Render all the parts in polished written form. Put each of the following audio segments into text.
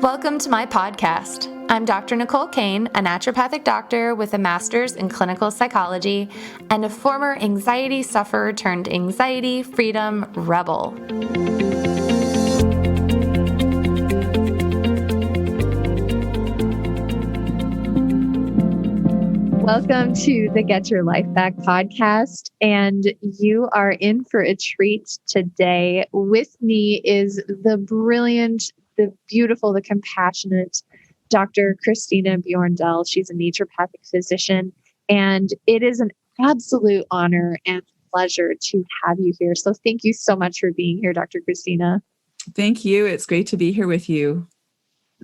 Welcome to my podcast. I'm Dr. Nicole Cain, a naturopathic doctor with a master's in clinical psychology and a former anxiety sufferer turned anxiety freedom rebel. Welcome to the Get Your Life Back podcast, and you are in for a treat today. With me is the brilliant, the beautiful, the compassionate Dr. Christina Bjorndal. She's a naturopathic physician, and it is an absolute honor and pleasure to have you here. So thank you so much for being here, Dr. Christina. Thank you. It's great to be here with you.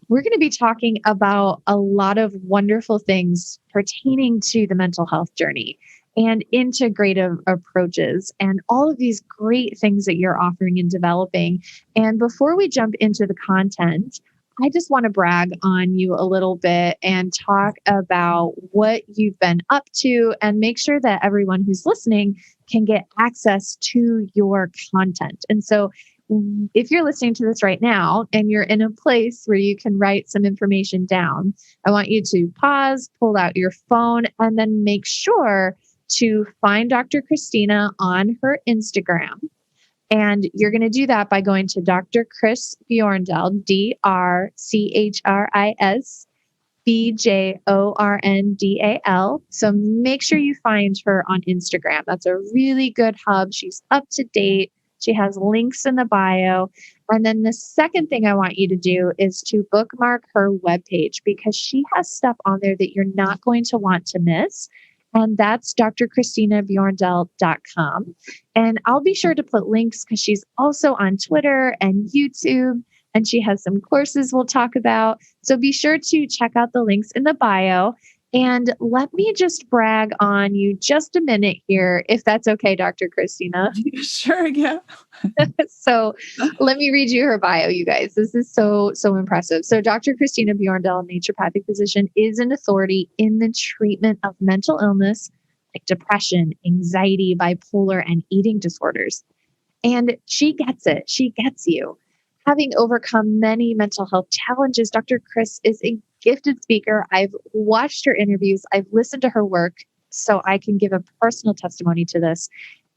We're going to be talking about a lot of wonderful things pertaining to the mental health journey and integrative approaches and all of these great things that you're offering and developing. And before we jump into the content, I just want to brag on you a little bit and talk about what you've been up to and make sure that everyone who's listening can get access to your content. And so if you're listening to this right now and you're in a place where you can write some information down, I want you to pause, pull out your phone, and then make sure to find Dr. Christina on her Instagram. And you're going to do that by going to Dr. Chris Bjorndal, DrChrisBjorndal. So make sure you find her on Instagram. That's a really good hub. She's up to date. She has links in the bio. And then the second thing I want you to do is to bookmark her webpage because she has stuff on there that you're not going to want to miss. And that's drchristinabjorndal.com. And I'll be sure to put links because she's also on Twitter and YouTube, and she has some courses we'll talk about. So be sure to check out the links in the bio. And let me just brag on you just a minute here, if that's okay, Dr. Christina. Sure, yeah. So let me read you her bio, you guys. This is so impressive. So Dr. Christina Bjorndal, naturopathic physician, is an authority in the treatment of mental illness like depression, anxiety, bipolar, and eating disorders. And she gets it. She gets you. Having overcome many mental health challenges, Dr. Chris is a gifted speaker. I've watched her interviews. I've listened to her work, so I can give a personal testimony to this.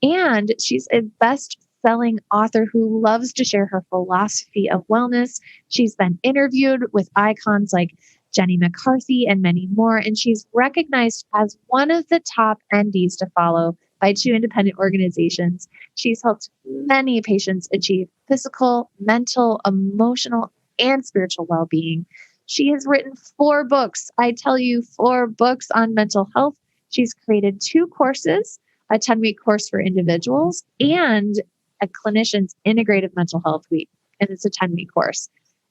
And she's a best-selling author who loves to share her philosophy of wellness. She's been interviewed with icons like Jenny McCarthy and many more, and she's recognized as one of the top NDs to follow by 2 independent organizations. She's helped many patients achieve physical, mental, emotional, and spiritual well-being. She has written 4 books. I tell you, 4 books on mental health. She's created 2 courses, a 10-week course for individuals and a clinician's integrative mental health week. And it's a 10-week course.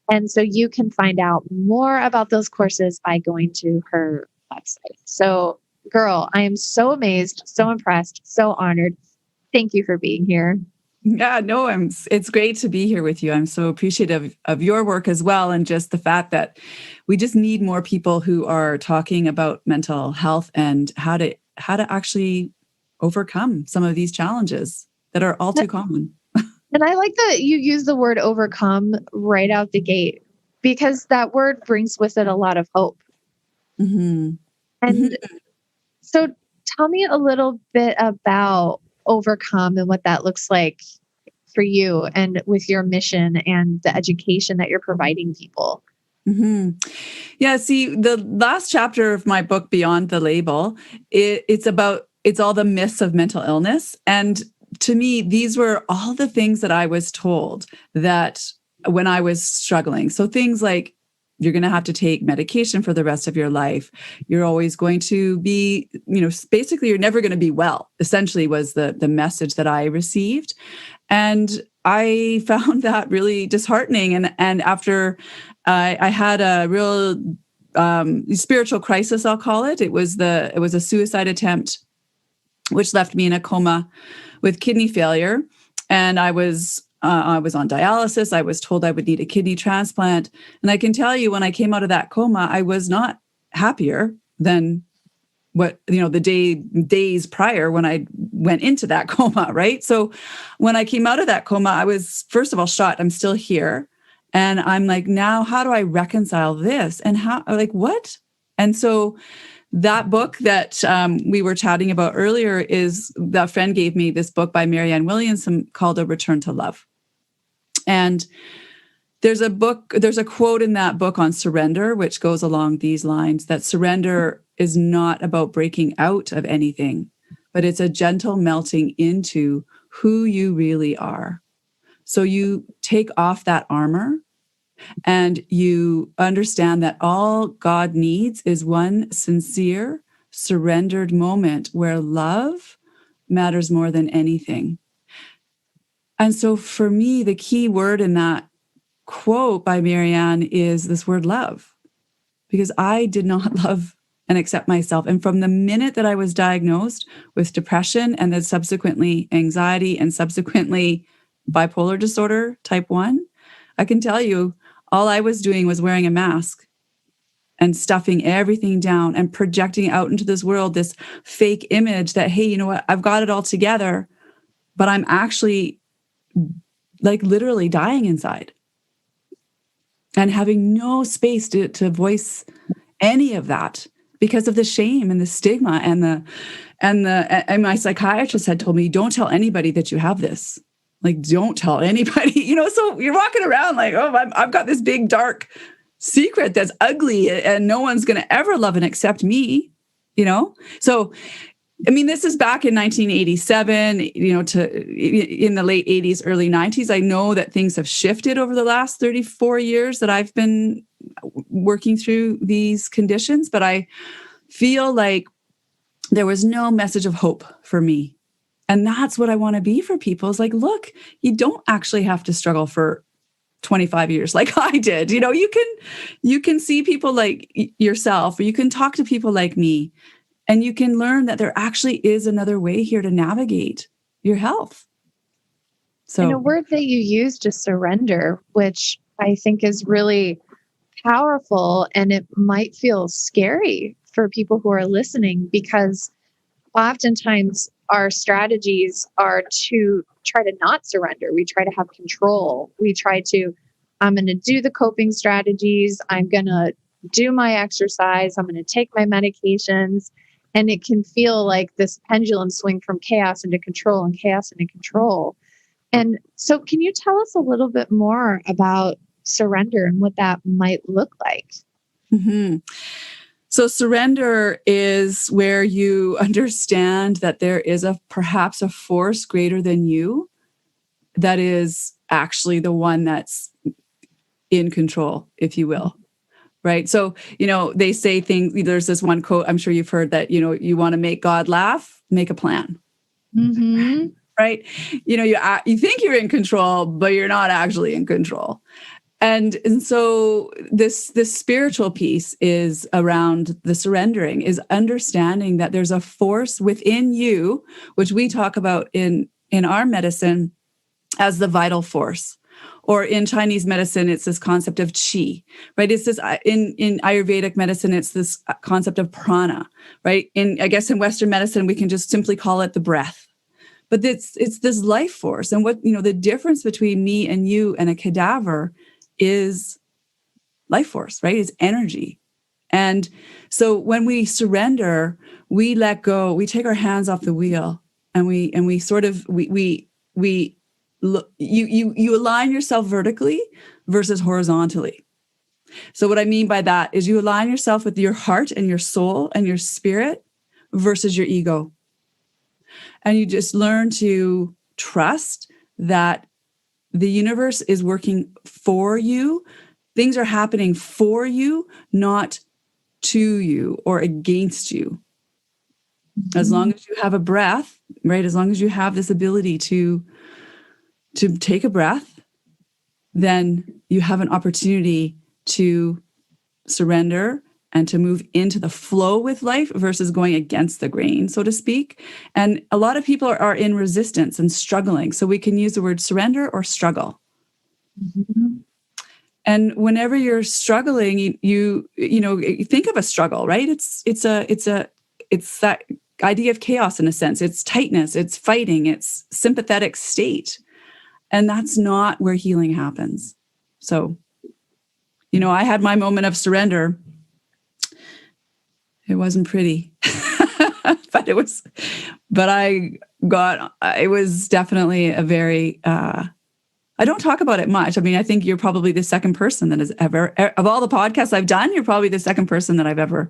And so you can find out more about those courses by going to her website. So girl, I am so amazed, so impressed, so honored. Thank you for being here. Yeah, no, it's great to be here with you. I'm so appreciative of your work as well. And just the fact that we just need more people who are talking about mental health and how to actually overcome some of these challenges that are all too common. And I like that you use the word overcome right out the gate because that word brings with it a lot of hope. Mm-hmm. And so tell me a little bit about overcome and what that looks like for you and with your mission and the education that you're providing people. Mm-hmm. Yeah. See, the last chapter of my book, Beyond the Label, it's all the myths of mental illness. And to me, these were all the things that I was told that when I was struggling. So things like, you're going to have to take medication for the rest of your life. You're always going to be, basically you're never going to be well, essentially was the message that I received. And I found that really disheartening. And after I had a real spiritual crisis, I'll call it. It was a suicide attempt, which left me in a coma with kidney failure. And I was on dialysis. I was told I would need a kidney transplant. And I can tell you, when I came out of that coma, I was not happier than the days prior when I went into that coma, right? So when I came out of that coma, I was, first of all, shocked. I'm still here. And I'm like, now how do I reconcile this? And how, like, what? And so that book that we were chatting about earlier is that friend gave me this book by Marianne Williamson called A Return to Love. And there's a quote in that book on surrender, which goes along these lines, that surrender is not about breaking out of anything, but it's a gentle melting into who you really are. So you take off that armor and you understand that all God needs is one sincere, surrendered moment where love matters more than anything. And so for me, the key word in that quote by Marianne is this word love, because I did not love and accept myself. And from the minute that I was diagnosed with depression and then subsequently anxiety and subsequently bipolar disorder type 1, I can tell you all I was doing was wearing a mask and stuffing everything down and projecting out into this world, this fake image that, hey, you know what, I've got it all together, but I'm actually like literally dying inside and having no space to voice any of that because of the shame and the stigma and my psychiatrist had told me, don't tell anybody that you have this. Like, don't tell anybody, so you're walking around like, oh, I've got this big, dark secret that's ugly and no one's going to ever love and accept me, So, I mean, this is back in 1987, in the late 80s, early 90s. I know that things have shifted over the last 34 years that I've been working through these conditions, but I feel like there was no message of hope for me. And that's what I want to be for people, is like, look, you don't actually have to struggle for 25 years like I did. You can see people like yourself, or you can talk to people like me, and you can learn that there actually is another way here to navigate your health. So, and a word that you used is surrender, which I think is really powerful, and it might feel scary for people who are listening, because oftentimes our strategies are to try to not surrender. We try to have control. I'm going to do the coping strategies. I'm going to do my exercise. I'm going to take my medications. And it can feel like this pendulum swing from chaos into control and chaos into control. And so can you tell us a little bit more about surrender and what that might look like? Mm-hmm. So surrender is where you understand that there is perhaps a force greater than you that is actually the one that's in control, if you will. Right. So, they say things, there's this one quote, I'm sure you've heard, that, you want to make God laugh, make a plan. Mm-hmm. Right. You think you're in control, but you're not actually in control. And so this spiritual piece is around the surrendering, is understanding that there's a force within you, which we talk about in our medicine as the vital force. Or in Chinese medicine, it's this concept of qi, right? It's this in Ayurvedic medicine, it's this concept of prana, right? I guess in Western medicine, we can just simply call it the breath. But it's this life force. And what, the difference between me and you and a cadaver is life force, right? Is energy. And so when we surrender, we let go, we take our hands off the wheel, and we sort of, you align yourself vertically versus horizontally. So what I mean by that is you align yourself with your heart and your soul and your spirit versus your ego. And you just learn to trust that the universe is working for you. Things are happening for you, not to you or against you. Mm-hmm. As long as you have a breath, right? As long as you have this ability to take a breath, then you have an opportunity to surrender and to move into the flow with life versus going against the grain, so to speak. And a lot of people are in resistance and struggling. So we can use the word surrender or struggle. Mm-hmm. And whenever you're struggling, you think of a struggle, right? It's that idea of chaos in a sense. It's tightness, it's fighting, it's sympathetic state. And that's not where healing happens. So, I had my moment of surrender. It wasn't pretty, but it was definitely a very, I don't talk about it much. I mean, I think you're probably the second person that has ever, of all the podcasts I've done, you're probably the second person that I've ever,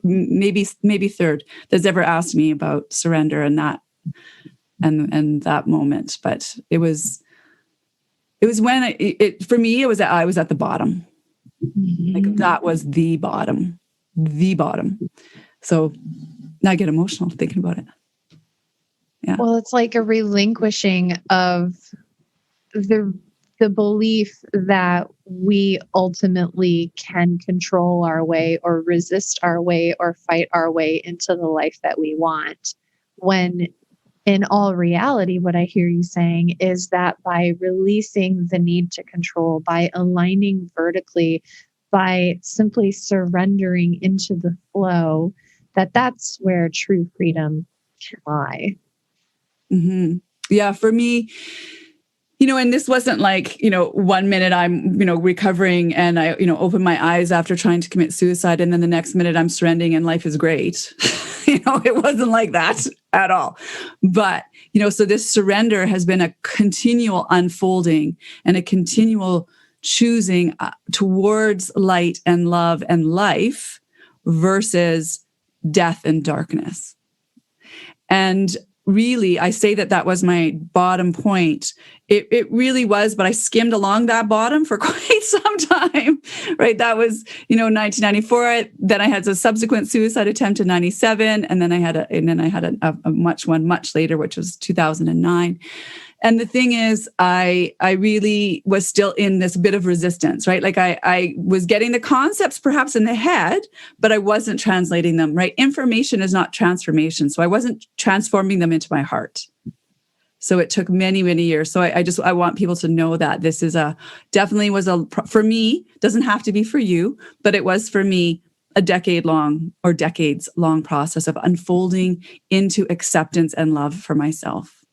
maybe third, that's ever asked me about surrender and that, and that moment. But it was when for me, I was at the bottom. Like that was the bottom. So now I get emotional thinking about it. Yeah. Well, it's like a relinquishing of the belief that we ultimately can control our way or resist our way or fight our way into the life that we want. When in all reality, what I hear you saying is that by releasing the need to control, by aligning vertically, by simply surrendering into the flow, that's where true freedom can lie. Mm-hmm. Yeah, for me, and this wasn't like, 1 minute I'm, recovering and I, open my eyes after trying to commit suicide. And then the next minute I'm surrendering and life is great. It wasn't like that at all. But, so this surrender has been a continual unfolding and a continual choosing towards light and love and life versus death and darkness. And really, I say that was my bottom point. It really was, but I skimmed along that bottom for quite some time, right? That was, 1994. Then I had a subsequent suicide attempt in 97. And then I had a one much later, which was 2009. And the thing is, I really was still in this bit of resistance, right? Like I was getting the concepts perhaps in the head, but I wasn't translating them, right? Information is not transformation. So I wasn't transforming them into my heart. So it took many, many years. So I want people to know that this is definitely was for me, doesn't have to be for you, but it was for me a decades long process of unfolding into acceptance and love for myself.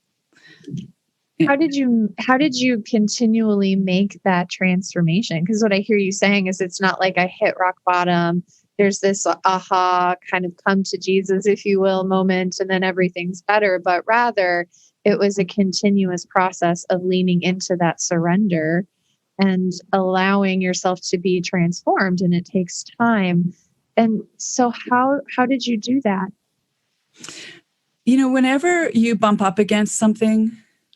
How did you continually make that transformation? Because what I hear you saying is it's not like I hit rock bottom. There's this aha kind of come to Jesus, if you will, moment, and then everything's better. But rather, it was a continuous process of leaning into that surrender and allowing yourself to be transformed. And it takes time. And so how did you do that? Whenever you bump up against something,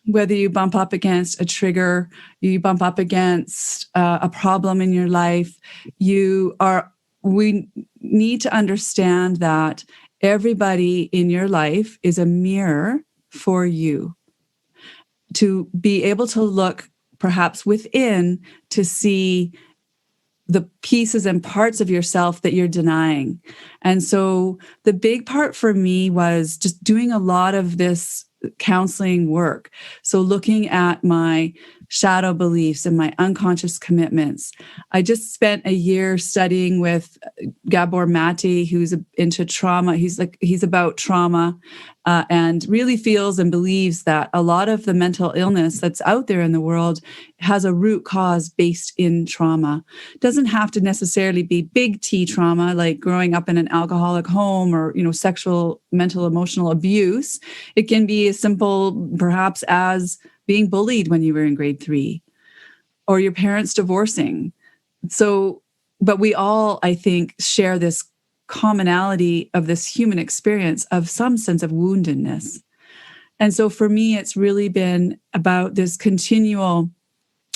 whether you bump up against a trigger, you bump up against a problem in your life, we need to understand that everybody in your life is a mirror for you. To be able to look perhaps within to see the pieces and parts of yourself that you're denying. And so the big part for me was just doing a lot of this counseling work. So looking at my shadow beliefs and my unconscious commitments. I just spent a year studying with Gabor Mate, who's into trauma. He's about trauma and really feels and believes that a lot of the mental illness that's out there in the world has a root cause based in trauma. It doesn't have to necessarily be big T trauma, like growing up in an alcoholic home or, sexual, mental, emotional abuse. It can be as simple, perhaps, as being bullied when you were in grade 3 or your parents divorcing. So, but we all, I think, share this commonality of this human experience of some sense of woundedness. And so for me, it's really been about this continual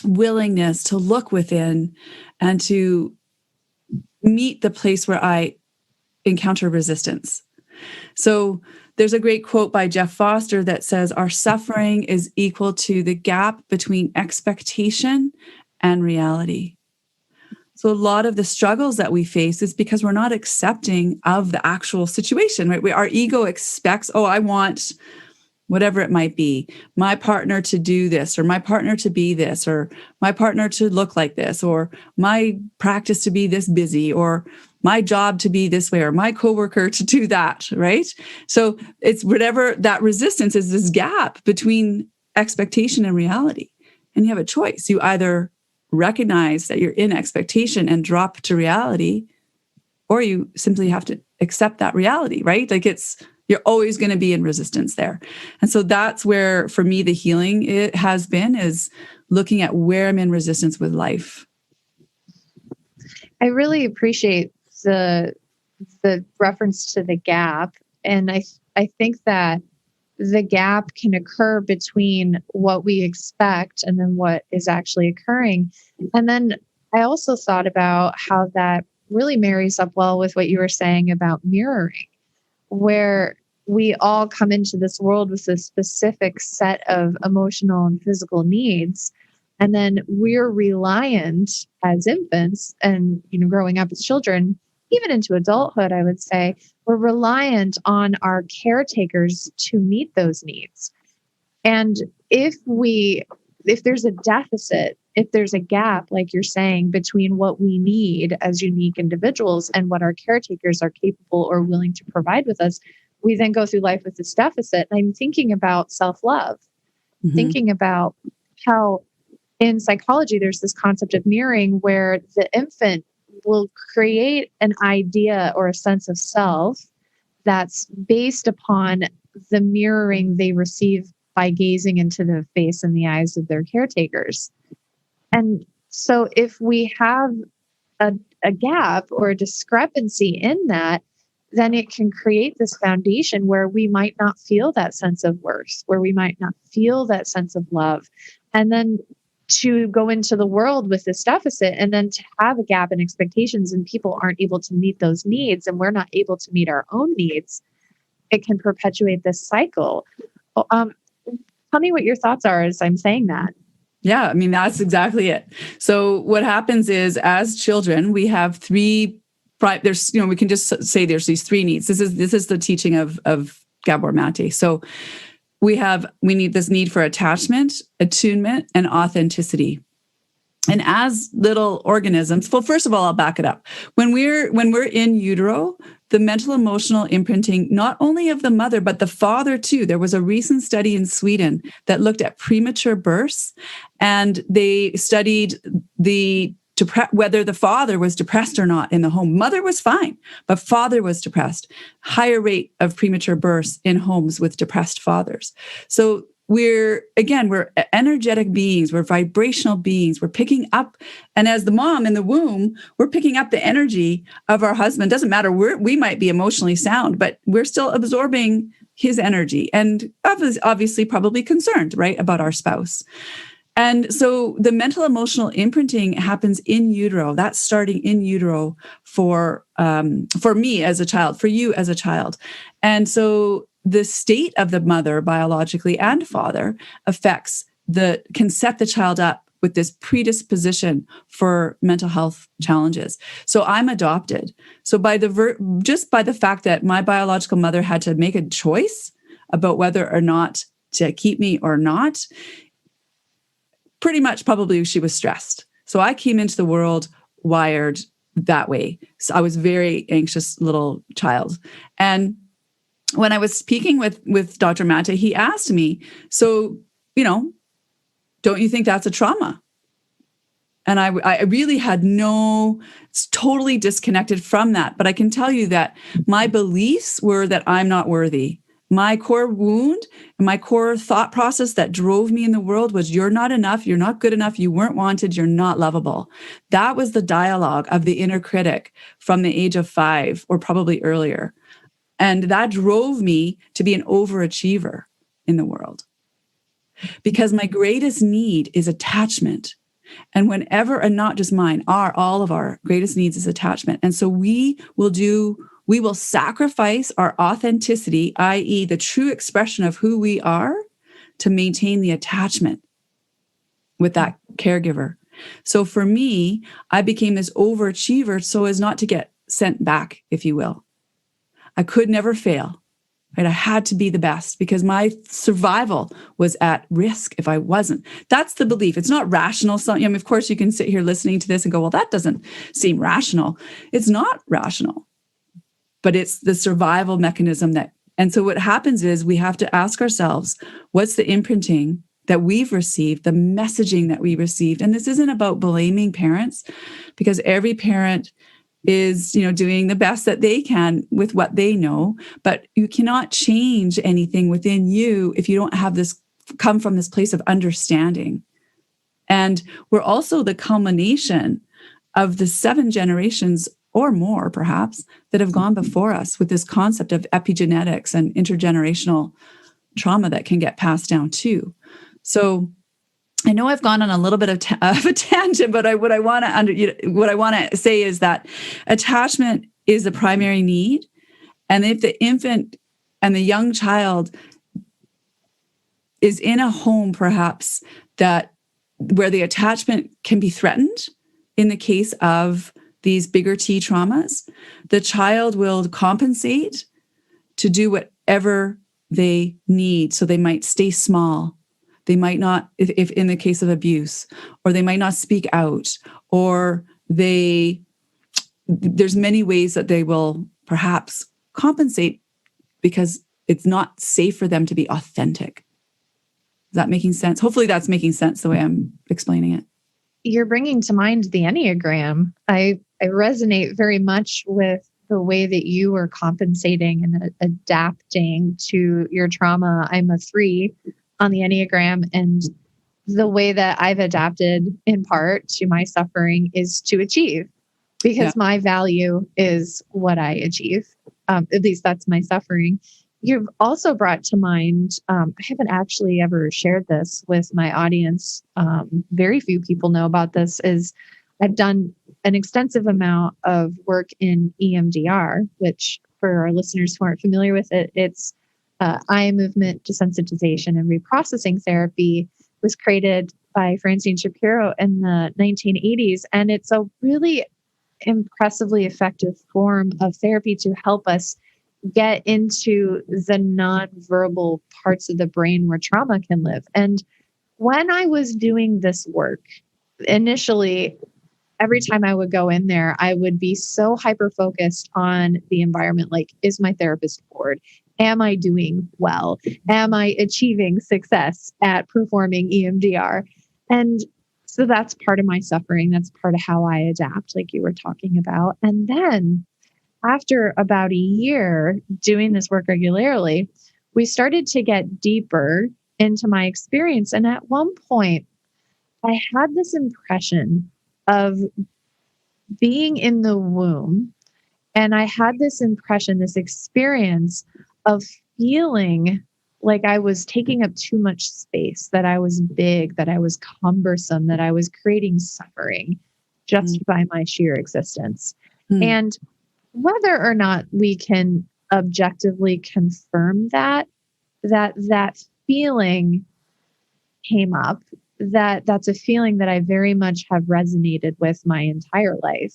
willingness to look within and to meet the place where I encounter resistance. So there's a great quote by Jeff Foster that says, our suffering is equal to the gap between expectation and reality. So a lot of the struggles that we face is because we're not accepting of the actual situation, right? Our ego expects, I want whatever it might be, my partner to do this, or my partner to be this, or my partner to look like this, or my practice to be this busy, or my job to be this way, or my coworker to do that, right? So it's whatever that resistance is, this gap between expectation and reality. And you have a choice. You either recognize that you're in expectation and drop to reality, or you simply have to accept that reality, right? Like you're always going to be in resistance there. And so that's where, for me, the healing it has been is looking at where I'm in resistance with life. I really appreciate the reference to the gap. And I think that the gap can occur between what we expect and then what is actually occurring. And then I also thought about how that really marries up well with what you were saying about mirroring, where we all come into this world with a specific set of emotional and physical needs. And then we're reliant as infants and, growing up as children, even into adulthood, I would say, we're reliant on our caretakers to meet those needs. And if there's a deficit, if there's a gap, like you're saying, between what we need as unique individuals and what our caretakers are capable or willing to provide with us, we then go through life with this deficit. And I'm thinking about self-love, thinking about how in psychology, there's this concept of mirroring where the infant will create an idea or a sense of self that's based upon the mirroring they receive by gazing into the face and the eyes of their caretakers. And so if we have a gap or a discrepancy in that, then it can create this foundation where we might not feel that sense of worth, where we might not feel that sense of love. And then to go into the world with this deficit and then to have a gap in expectations and people aren't able to meet those needs and we're not able to meet our own needs, it can perpetuate this cycle. Tell me what your thoughts are as I'm saying that. Yeah, I mean, that's exactly it. So what happens is as children, we have we can just say there's these three needs. This is the teaching of Gabor Mate. So we need this need for attachment, attunement, and authenticity. And as little organisms, well, first of all, I'll back it up. When we're in utero, the mental emotional imprinting, not only of the mother, but the father too. There was a recent study in Sweden that looked at premature births, and they studied whether the father was depressed or not in the home. Mother was fine, but father was depressed. Higher rate of premature births in homes with depressed fathers. So we're energetic beings. We're vibrational beings. We're picking up, and as the mom in the womb, we're picking up the energy of our husband. Doesn't matter, we might be emotionally sound, but we're still absorbing his energy, and obviously probably concerned, right, about our spouse. And so the mental emotional imprinting happens in utero. That's starting in utero for me as a child, for you as a child. And so the state of the mother biologically and father can set the child up with this predisposition for mental health challenges. So I'm adopted. So just by the fact that my biological mother had to make a choice about whether or not to keep me or not, pretty much probably she was stressed. So I came into the world wired that way. So I was a very anxious little child. And when I was speaking with Dr. Mate, he asked me, so, don't you think that's a trauma? And I really had it's totally disconnected from that. But I can tell you that my beliefs were that I'm not worthy. My core wound and my core thought process that drove me in the world was you're not enough, you're not good enough, you weren't wanted, you're not lovable. That was the dialogue of the inner critic from the age of 5 or probably earlier. And that drove me to be an overachiever in the world. Because my greatest need is attachment. And whenever, and not just mine, all of our greatest needs is attachment. And so we will sacrifice our authenticity, i.e. the true expression of who we are, to maintain the attachment with that caregiver. So for me, I became this overachiever so as not to get sent back, if you will. I could never fail, right? I had to be the best because my survival was at risk if I wasn't. That's the belief. It's not rational. So, of course, you can sit here listening to this and go, well, that doesn't seem rational. It's not rational, but it's the survival mechanism and so what happens is we have to ask ourselves, what's the imprinting that we've received, the messaging that we received. And this isn't about blaming parents, because every parent is, doing the best that they can with what they know, but you cannot change anything within you if you don't have this come from this place of understanding. And we're also the culmination of the 7 generations or more, perhaps, that have gone before us with this concept of epigenetics and intergenerational trauma that can get passed down too. So I know I've gone on a little bit of a tangent, but what I want to say is that attachment is the primary need. And if the infant and the young child is in a home, perhaps, where the attachment can be threatened in the case of these bigger T traumas, the child will compensate to do whatever they need. So they might stay small. They might not, if in the case of abuse, or they might not speak out, or there's many ways that they will perhaps compensate because it's not safe for them to be authentic. Is that making sense? Hopefully that's making sense the way I'm explaining it. You're bringing to mind the Enneagram. I resonate very much with the way that you are compensating and adapting to your trauma. I'm a 3 on the Enneagram, and the way that I've adapted in part to my suffering is to achieve, because my value is what I achieve. At least that's my suffering. You've also brought to mind, I haven't actually ever shared this with my audience. Very few people know about this, is I've done an extensive amount of work in EMDR, which for our listeners who aren't familiar with it, it's eye movement desensitization and reprocessing therapy. Was created by Francine Shapiro in the 1980s. And it's a really impressively effective form of therapy to help us get into the nonverbal parts of the brain where trauma can live. And when I was doing this work, initially, every time I would go in there, I would be so hyper-focused on the environment. Like, is my therapist bored? Am I doing well? Am I achieving success at performing EMDR? And so that's part of my suffering. That's part of how I adapt, like you were talking about. And then after about a year doing this work regularly, we started to get deeper into my experience. And at one point, I had this impression of being in the womb. And I had this impression, this experience of feeling like I was taking up too much space, that I was big, that I was cumbersome, that I was creating suffering just by my sheer existence. And whether or not we can objectively confirm that feeling came up, that's a feeling that I very much have resonated with my entire life.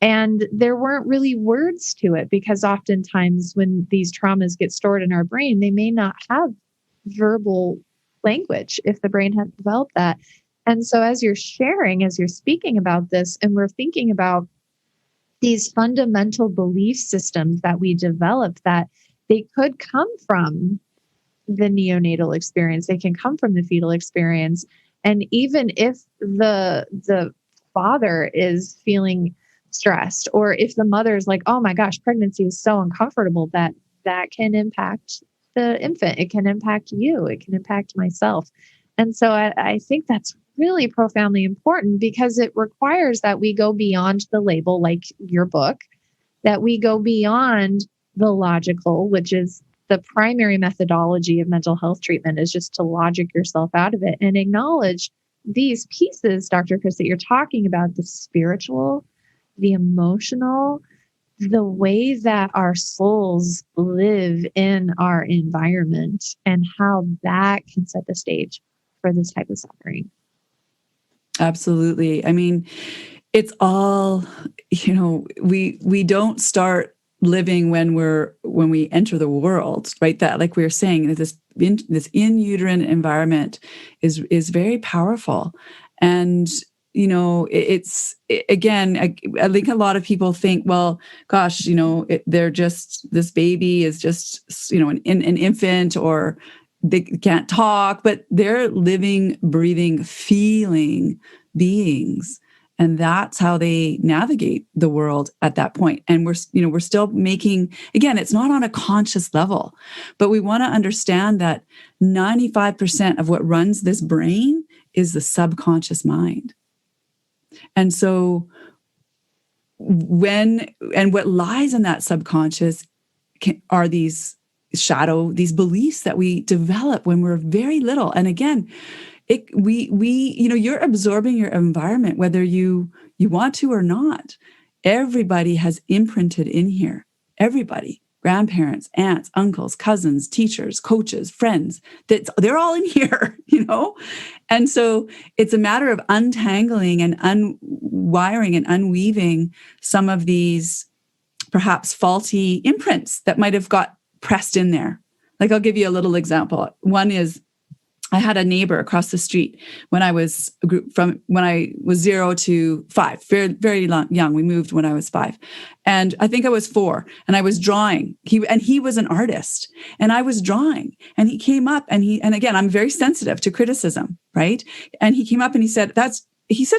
And there weren't really words to it, because oftentimes when these traumas get stored in our brain, they may not have verbal language if the brain hasn't developed that. And so as you're sharing, as you're speaking about this, and we're thinking about these fundamental belief systems that we develop, that they could come from the neonatal experience, they can come from the fetal experience. And even if the father is feeling stressed, or if the mother is like, oh my gosh, pregnancy is so uncomfortable, that can impact the infant. It can impact you. It can impact myself. And so I think that's really profoundly important, because it requires that we go beyond the label, like your book, that we go beyond the logical, which is the primary methodology of mental health treatment, is just to logic yourself out of it and acknowledge these pieces, Dr. Chris, that you're talking about, the spiritual, the emotional, the way that our souls live in our environment, and how that can set the stage for this type of suffering. Absolutely. I mean, it's all, we don't start living when we enter the world, right? That, like we were saying, this in uterine environment is very powerful. And again, I think a lot of people think, well, gosh, they're just, this baby is just, an infant, or they can't talk, but they're living, breathing, feeling beings. And that's how they navigate the world at that point. And we're still making, again, it's not on a conscious level, but we want to understand that 95% of what runs this brain is the subconscious mind. And so what lies in that subconscious are these beliefs that we develop when we're very little. And again, you're absorbing your environment, whether you want to or not. Everybody has imprinted in here. Everybody, grandparents, aunts, uncles, cousins, teachers, coaches, friends, they're all in here, And so it's a matter of untangling and unwiring and unweaving some of these perhaps faulty imprints that might have got pressed in there. Like, I'll give you a little example. One is, I had a neighbor across the street when I was 0 to 5, very, very young. We moved when I was 5, and I think I was 4, and I was drawing. He was an artist, and I was drawing, and he came up and again, I'm very sensitive to criticism, right? And he came up and he said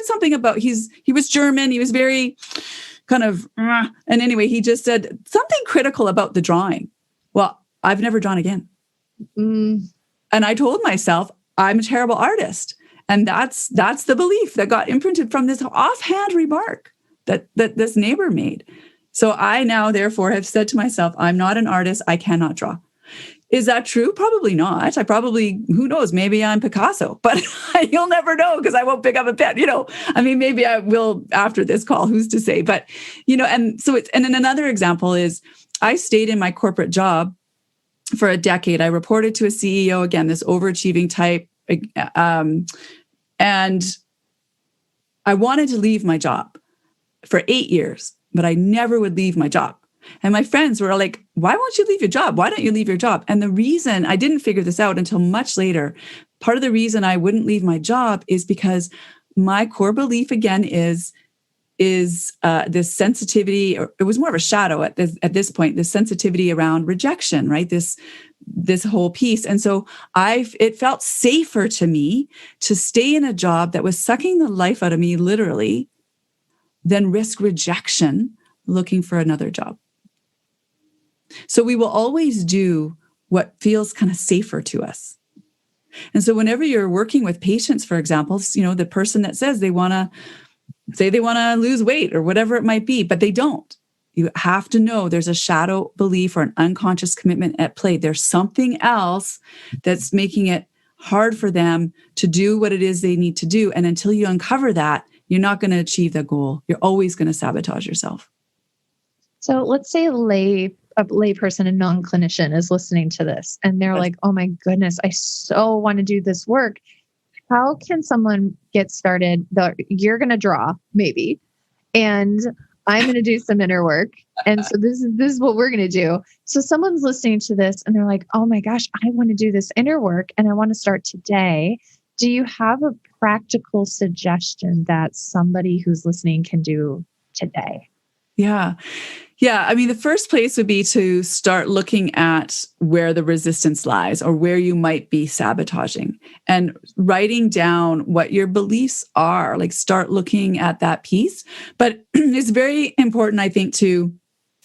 something about he was German. He was very kind of, and anyway, he just said something critical about the drawing. Well, I've never drawn again. And I told myself, I'm a terrible artist. And that's the belief that got imprinted from this offhand remark that this neighbor made. So I now, therefore, have said to myself, I'm not an artist. I cannot draw. Is that true? Probably not. Who knows? Maybe I'm Picasso, but you'll never know because I won't pick up a pen, maybe I will after this call, who's to say? But, and then another example is I stayed in my corporate job for a decade. I reported to a CEO, again, this overachieving type. And I wanted to leave my job for 8 years, but I never would leave my job. And my friends were like, why won't you leave your job? Why don't you leave your job? And the reason, I didn't figure this out until much later, part of the reason I wouldn't leave my job is because my core belief, again, is this sensitivity, or it was more of a shadow at this point, this sensitivity around rejection, right? This whole piece. And so it felt safer to me to stay in a job that was sucking the life out of me, literally, than risk rejection looking for another job. So we will always do what feels kind of safer to us. And so whenever you're working with patients, for example, the person that says they want to lose weight or whatever it might be, but they don't. You have to know there's a shadow belief or an unconscious commitment at play. There's something else that's making it hard for them to do what it is they need to do. And until you uncover that, you're not going to achieve that goal. You're always going to sabotage yourself. So let's say a lay person, a non-clinician, is listening to this and they're like, oh my goodness, I so want to do this work. How can someone get started? You're going to draw, maybe, and I'm going to do some inner work. And so this is what we're going to do. So someone's listening to this and they're like, oh my gosh, I want to do this inner work and I want to start today. Do you have a practical suggestion that somebody who's listening can do today? Yeah. The first place would be to start looking at where the resistance lies or where you might be sabotaging and writing down what your beliefs are. Like, start looking at that piece. But it's very important, I think, to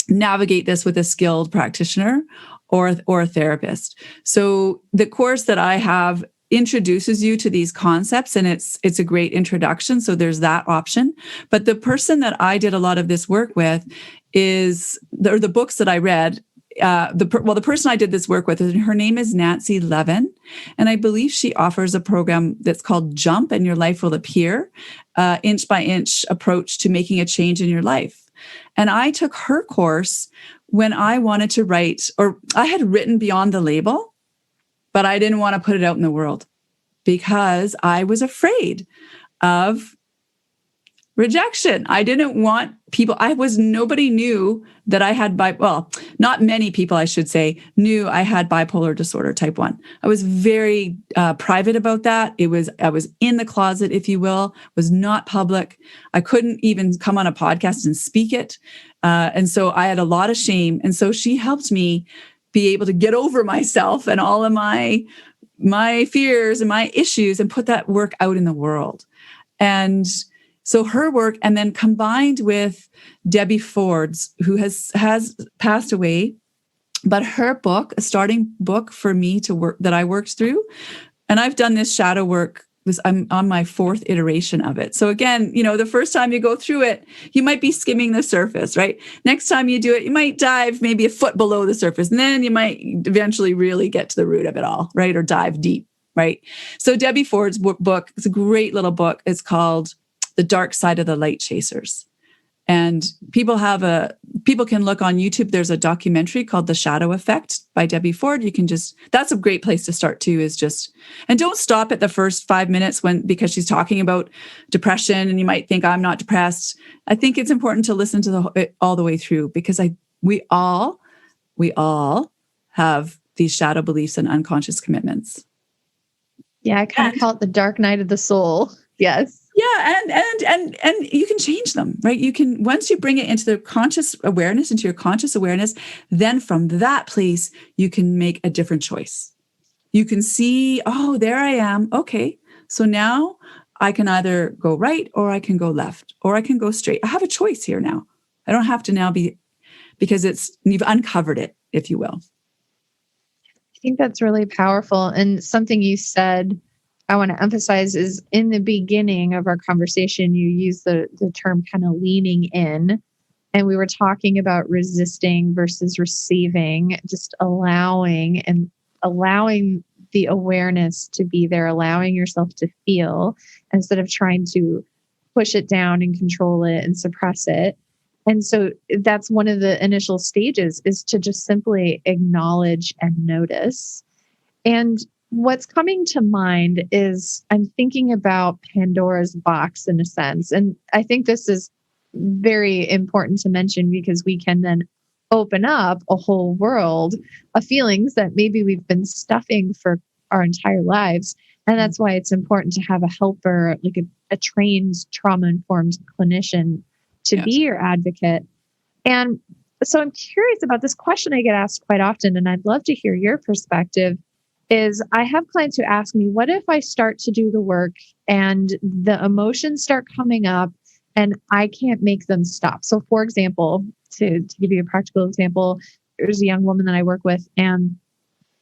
navigate this with a skilled practitioner or a therapist. So the course that I have introduces you to these concepts, and it's a great introduction. So there's that option. But the person that I did a lot of this work with is the books that I read. The person I did this work with, her name is Nancy Levin, and I believe she offers a program that's called Jump, and Your Life Will Appear, inch by inch approach to making a change in your life. And I took her course when I wanted to write, or I had written Beyond the Label, but I didn't want to put it out in the world because I was afraid of rejection. I didn't want people, nobody knew that I had not many people, I should say, knew I had bipolar disorder type 1. I was very private about that. I was in the closet, if you will, was not public. I couldn't even come on a podcast and speak it. And so I had a lot of shame. And so she helped me be able to get over myself and all of my fears and my issues and put that work out in the world. And so her work, and then combined with Debbie Ford's, who has passed away, but her book, a starting book for me to work, that I worked through. And I've done this shadow work. I'm on my 4th iteration of it. So again, the first time you go through it, you might be skimming the surface, right? Next time you do it, you might dive maybe a foot below the surface, and then you might eventually really get to the root of it all, right? Or dive deep, right? So Debbie Ford's book, it's a great little book. It's called The Dark Side of the Light Chasers. And people can look on YouTube. There's a documentary called The Shadow Effect by Debbie Ford. That's a great place to start too, and don't stop at the first 5 minutes because she's talking about depression and you might think I'm not depressed. I think it's important to listen to all the way through, because we all have these shadow beliefs and unconscious commitments. Yeah. I kind of call it the dark night of the soul. Yes. Yeah, and you can change them, right? You can, once you bring it into your conscious awareness, then from that place, you can make a different choice. You can see, oh, there I am. Okay, so now I can either go right or I can go left or I can go straight. I have a choice here now. I don't have to now be, because you've uncovered it, if you will. I think that's really powerful. And something you said I want to emphasize is, in the beginning of our conversation, you used the term kind of leaning in, and we were talking about resisting versus receiving, just allowing the awareness to be there, allowing yourself to feel instead of trying to push it down and control it and suppress it. And so that's one of the initial stages, is to just simply acknowledge and notice. And what's coming to mind is, I'm thinking about Pandora's box in a sense. And I think this is very important to mention, because we can then open up a whole world of feelings that maybe we've been stuffing for our entire lives. And that's why it's important to have a helper, like a trained trauma-informed clinician to be your advocate. And so I'm curious about this question I get asked quite often, and I'd love to hear your perspective. Is I have clients who ask me, what if I start to do the work and the emotions start coming up and I can't make them stop? So for example, to give you a practical example, there's a young woman that I work with, and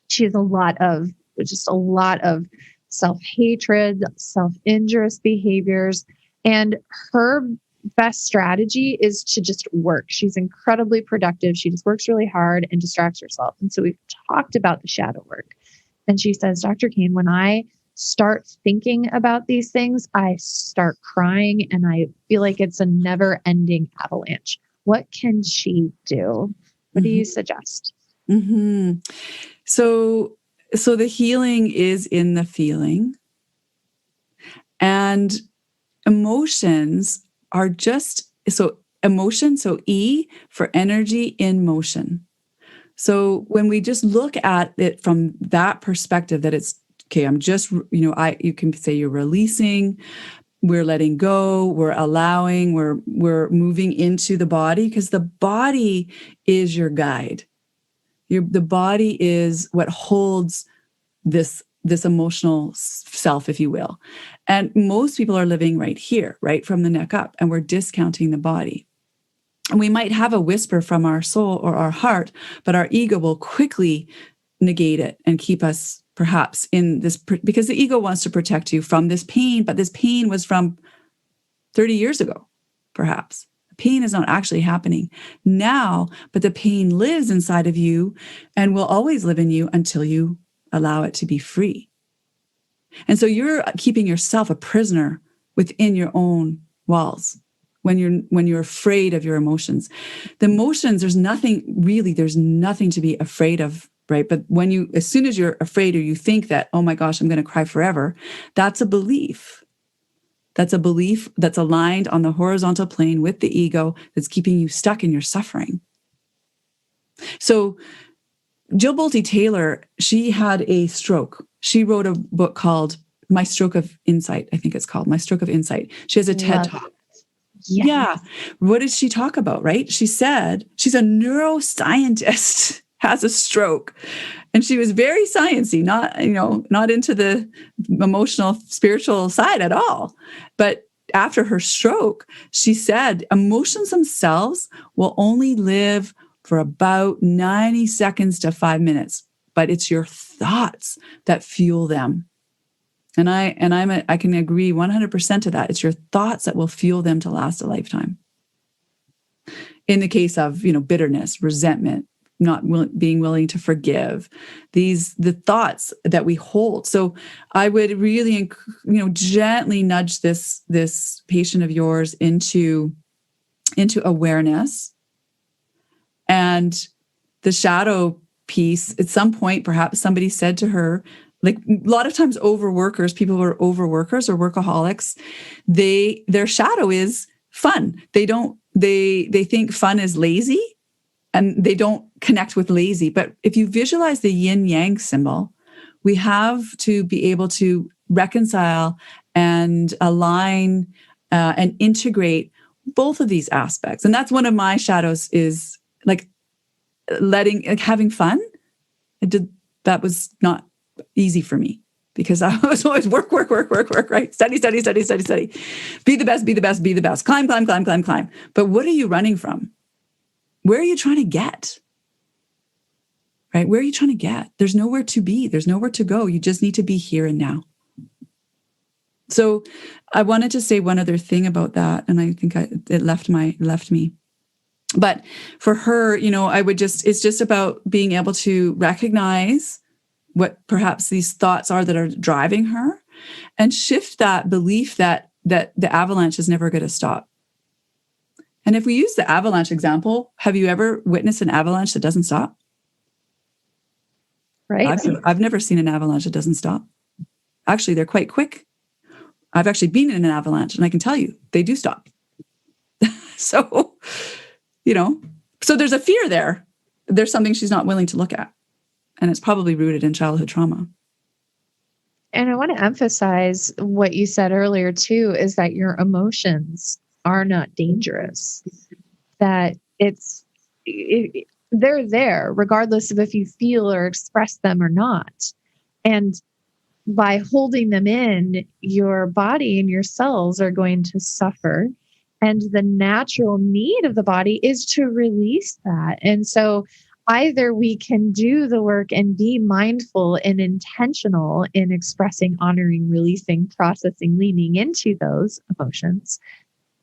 she has a lot of self-hatred, self-injurious behaviors. And her best strategy is to just work. She's incredibly productive. She just works really hard and distracts herself. And so we've talked about the shadow work. And she says, Dr. Cain, when I start thinking about these things, I start crying and I feel like it's a never-ending avalanche. What can she do? What do you suggest? Mm-hmm. So the healing is in the feeling. And emotions are emotion, so E for energy in motion. So when we just look at it from that perspective, that it's, okay, I'm just, you can say you're releasing, we're letting go, we're allowing, we're moving into the body, because the body is your guide. The body is what holds this emotional self, if you will. And most people are living right here, right from the neck up, and we're discounting the body. And we might have a whisper from our soul or our heart, but our ego will quickly negate it and keep us perhaps in this, because the ego wants to protect you from this pain, but this pain was from 30 years ago, perhaps. The pain is not actually happening now, but the pain lives inside of you and will always live in you until you allow it to be free. And so you're keeping yourself a prisoner within your own walls. When you're afraid of your emotions, the emotions, there's nothing to be afraid of, right? But as soon as you're afraid, or you think that, oh my gosh, I'm going to cry forever, that's a belief. That's a belief that's aligned on the horizontal plane with the ego, that's keeping you stuck in your suffering. So Jill Bolte Taylor, she had a stroke. She wrote a book called My Stroke of Insight. I think it's called My Stroke of Insight. She has a TED Talk. Yes. Yeah. What did she talk about, right? She said she's a neuroscientist. has a stroke. And she was very sciencey, not into the emotional, spiritual side at all. But after her stroke, she said emotions themselves will only live for about 90 seconds to 5 minutes, but it's your thoughts that fuel them. And I can agree 100% to that. It's your thoughts that will fuel them to last a lifetime. In the case of, bitterness, resentment, not being willing to forgive, the thoughts that we hold. So I would really, gently nudge this patient of yours into awareness. And the shadow piece, at some point, perhaps somebody said to her, like a lot of times overworkers, people who are overworkers or workaholics, their shadow is fun. They think fun is lazy, and they don't connect with lazy. But if you visualize the yin yang symbol, we have to be able to reconcile and align and integrate both of these aspects. And that's one of my shadows, is like having fun. That was not easy for me, because I was always work, right? Study. Be the best. Climb. But what are you running from? Where are you trying to get? Right? Where are you trying to get? There's nowhere to be. There's nowhere to go. You just need to be here and now. So I wanted to say one other thing about that, and I think it left me. But for her, it's just about being able to recognize what perhaps these thoughts are that are driving her, and shift that belief that the avalanche is never going to stop. And if we use the avalanche example, have you ever witnessed an avalanche that doesn't stop? Right. I've never seen an avalanche that doesn't stop. Actually, they're quite quick. I've actually been in an avalanche, and I can tell you, they do stop. So, so there's a fear there. There's something she's not willing to look at. And it's probably rooted in childhood trauma. And I want to emphasize what you said earlier, too, is that your emotions are not dangerous. That they're there, regardless of if you feel or express them or not. And by holding them in, your body and your cells are going to suffer. And the natural need of the body is to release that. And so either we can do the work and be mindful and intentional in expressing, honoring, releasing, processing, leaning into those emotions,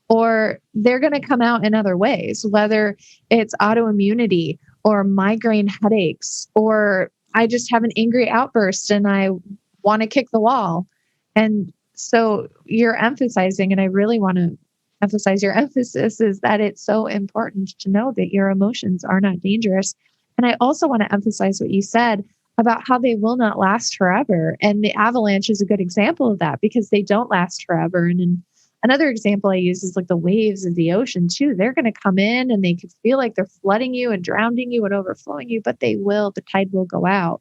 or they're going to come out in other ways, whether it's autoimmunity or migraine headaches, or I just have an angry outburst and I want to kick the wall. And so you're emphasizing, and I really want to emphasize your emphasis, is that it's so important to know that your emotions are not dangerous. And I also want to emphasize what you said about how they will not last forever. And the avalanche is a good example of that, because they don't last forever. And another example I use is like the waves of the ocean too. They're going to come in and they could feel like they're flooding you and drowning you and overflowing you, but the tide will go out.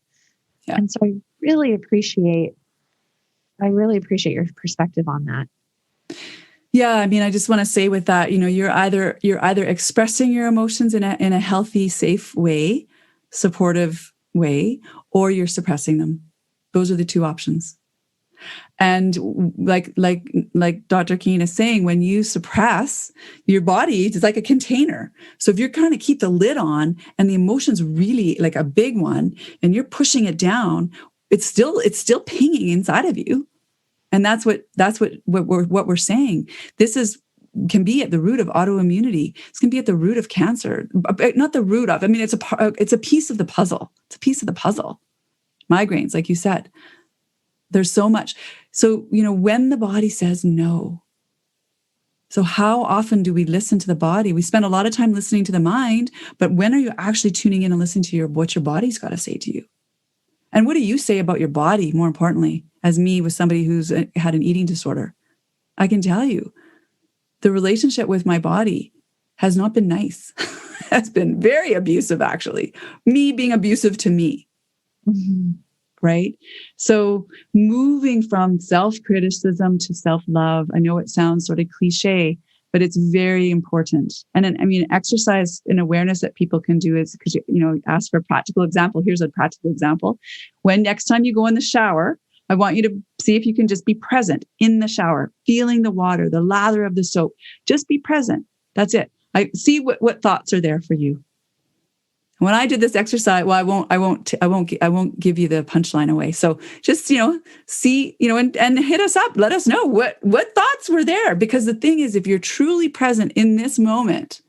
Yeah. And so I really appreciate your perspective on that. Yeah, I mean, I just want to say with that, you're either expressing your emotions in a healthy, safe way, supportive way, or you're suppressing them. Those are the two options. And like Dr. Cain is saying, when you suppress, your body is like a container. So if you're trying to keep the lid on and the emotion's really like a big one and you're pushing it down, it's still pinging inside of you. And that's what we're saying. This can be at the root of autoimmunity. This can be at the root of cancer. Not the root of. I mean, it's a piece of the puzzle. It's a piece of the puzzle. Migraines, like you said. There's so much. So, when the body says no. So how often do we listen to the body? We spend a lot of time listening to the mind, but when are you actually tuning in and listening to what your body's got to say to you? And what do you say about your body, more importantly, as me, with somebody who's had an eating disorder? I can tell you, the relationship with my body has not been nice. Has been very abusive, actually. Me being abusive to me. Mm-hmm. Right? So moving from self-criticism to self-love, I know it sounds sort of cliche, but it's very important. And then, I mean, exercise and awareness that people can do is, because, ask for a practical example. Here's a practical example. When next time you go in the shower, I want you to see if you can just be present in the shower, feeling the water, the lather of the soap. Just be present. That's it. I see what thoughts are there for you. When I did this exercise, well, I won't give you the punchline away. So just, see, and hit us up. Let us know what thoughts were there. Because the thing is, if you're truly present in this moment,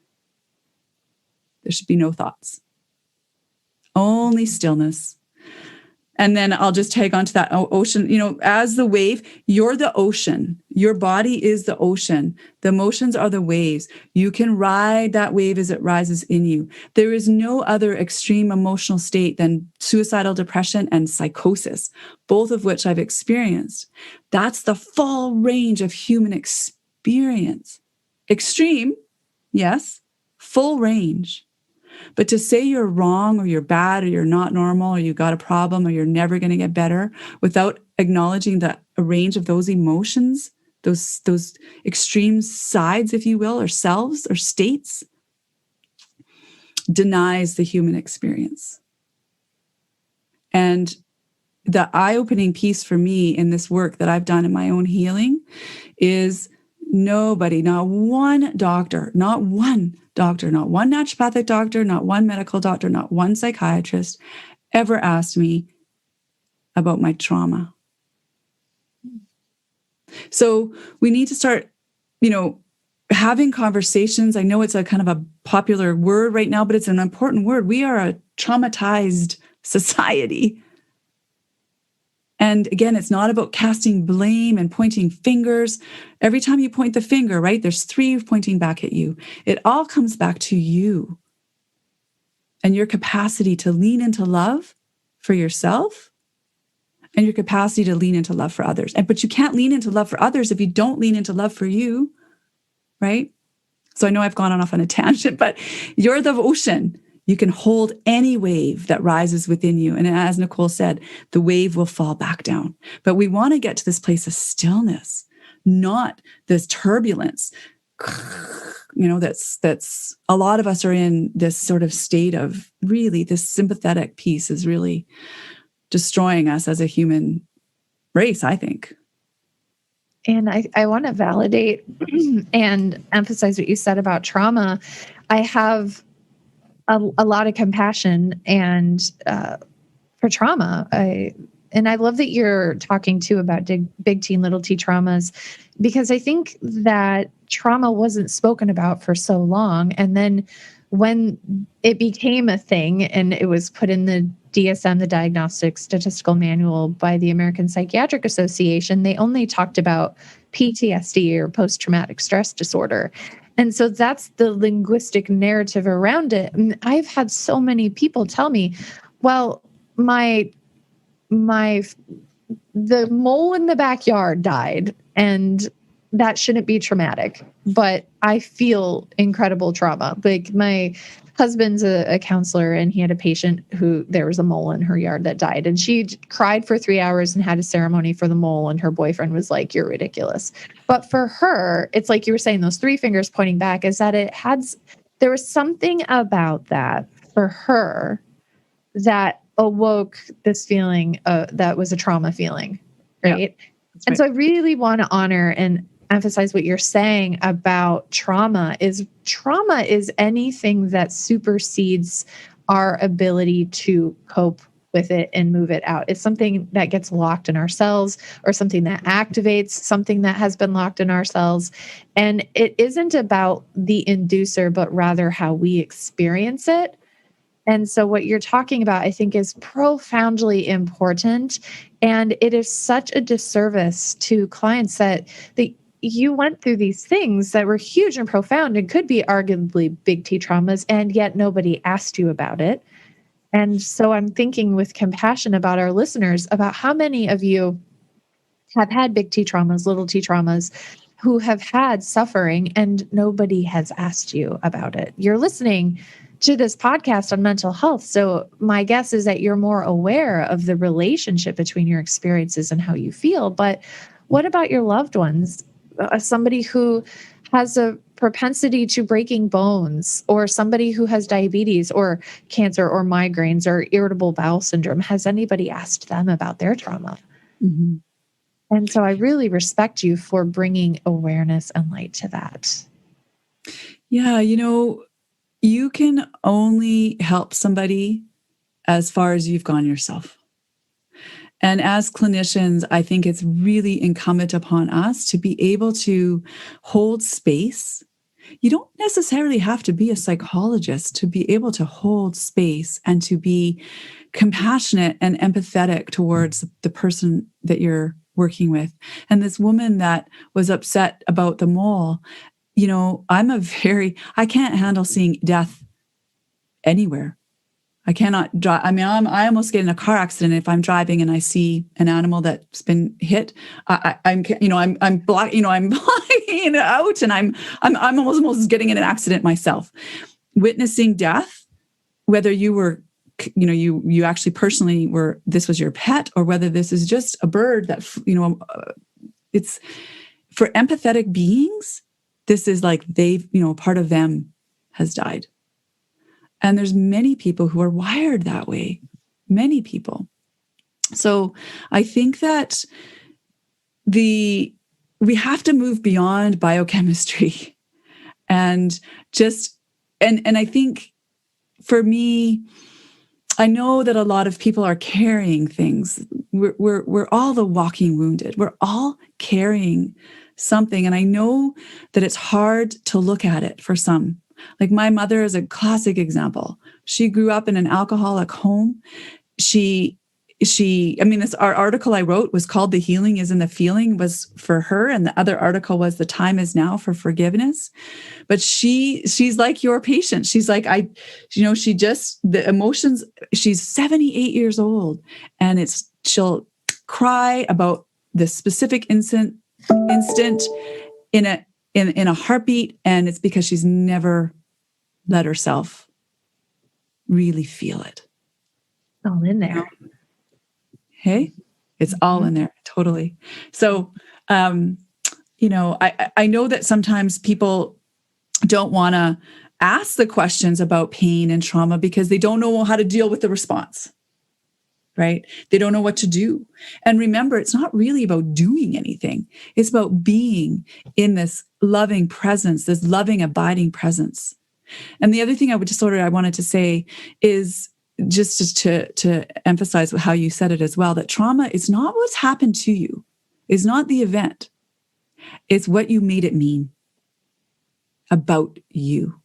there should be no thoughts, only stillness. And then I'll just tag on to that ocean, as the wave, you're the ocean. Your body is the ocean. The emotions are the waves. You can ride that wave as it rises in you. There is no other extreme emotional state than suicidal depression and psychosis, both of which I've experienced. That's the full range of human experience. Extreme, yes, full range. But to say you're wrong or you're bad or you're not normal or you got a problem or you're never going to get better without acknowledging a range of those emotions, those extreme sides, if you will, or selves or states, denies the human experience. And the eye-opening piece for me in this work that I've done in my own healing is nobody, not one doctor, not one naturopathic doctor, not one medical doctor, not one psychiatrist ever asked me about my trauma. So we need to start, having conversations. I know it's a kind of a popular word right now, but it's an important word. We are a traumatized society. And again, it's not about casting blame and pointing fingers. Every time you point the finger, right, there's 3 pointing back at you. It all comes back to you and your capacity to lean into love for yourself and your capacity to lean into love for others. But you can't lean into love for others if you don't lean into love for you, right? So I know I've gone off on a tangent, but you're the ocean. You can hold any wave that rises within you. And as Nicole said, the wave will fall back down. But we want to get to this place of stillness, not this turbulence. That's a lot of us are in this sort of state of really this sympathetic piece is really destroying us as a human race, I think. And I want to validate and emphasize what you said about trauma. I have a lot of compassion and for trauma. I love that you're talking too about big T and little T traumas, because I think that trauma wasn't spoken about for so long. And then when it became a thing and it was put in the DSM, the Diagnostic Statistical Manual by the American Psychiatric Association, they only talked about PTSD or post-traumatic stress disorder. And so that's the linguistic narrative around it. And I've had so many people tell me, well, the mole in the backyard died and that shouldn't be traumatic, but I feel incredible trauma. Like my husband's a counselor and he had a patient who there was a mole in her yard that died, and she cried for 3 hours and had a ceremony for the mole, and her boyfriend was like, "You're ridiculous." But for her, it's like you were saying, those 3 fingers pointing back, is that there was something about that for her that awoke this feeling that was a trauma feeling, right? Yeah, and so I really want to honor and emphasize what you're saying about trauma is anything that supersedes our ability to cope with it and move it out. It's something that gets locked in our cells or something that activates something that has been locked in our cells. And it isn't about the inducer, but rather how we experience it. And so what you're talking about, I think, is profoundly important. And it is such a disservice to clients that you went through these things that were huge and profound and could be arguably big T traumas, and yet nobody asked you about it. And so I'm thinking with compassion about our listeners, about how many of you have had big T traumas, little T traumas, who have had suffering and nobody has asked you about it. You're listening to this podcast on mental health. So my guess is that you're more aware of the relationship between your experiences and how you feel. But what about your loved ones? Somebody who has a propensity to breaking bones, or somebody who has diabetes or cancer or migraines or irritable bowel syndrome, has anybody asked them about their trauma? Mm-hmm. And so I really respect you for bringing awareness and light to that. Yeah, you can only help somebody as far as you've gone yourself. And as clinicians, I think it's really incumbent upon us to be able to hold space. You don't necessarily have to be a psychologist to be able to hold space and to be compassionate and empathetic towards the person that you're working with. And this woman that was upset about the mole, I can't handle seeing death anywhere. I cannot drive. I mean, I almost get in a car accident if I'm driving and I see an animal that's been hit. I'm black, I'm blocking it out, and I'm almost getting in an accident myself. Witnessing death, whether you were, you actually personally were, this was your pet, or whether this is just a bird that, it's for empathetic beings. This is like part of them has died. And there's many people who are wired that way, many people. So I think that we have to move beyond biochemistry and I think for me, I know that a lot of people are carrying things. We're all the walking wounded. We're all carrying something. And I know that it's hard to look at it for some. Like my mother is a classic example. She grew up in an alcoholic home. This our article I wrote was called "The Healing is in the Feeling," was for her, and the other article was "The Time is Now for Forgiveness." But she's like your patient. She's like the emotions. She's 78 years old, and she'll cry about the specific instant in a heartbeat, and it's because she's never let herself really feel it. All in there. Hey, it's all in there. Totally. So, I know that sometimes people don't want to ask the questions about pain and trauma because they don't know how to deal with the response, right? They don't know what to do. And remember, it's not really about doing anything. It's about being in this loving presence, this loving, abiding presence. And the other thing I wanted to say is just to emphasize how you said it as well, that trauma is not what's happened to you. It's not the event. It's what you made it mean about you.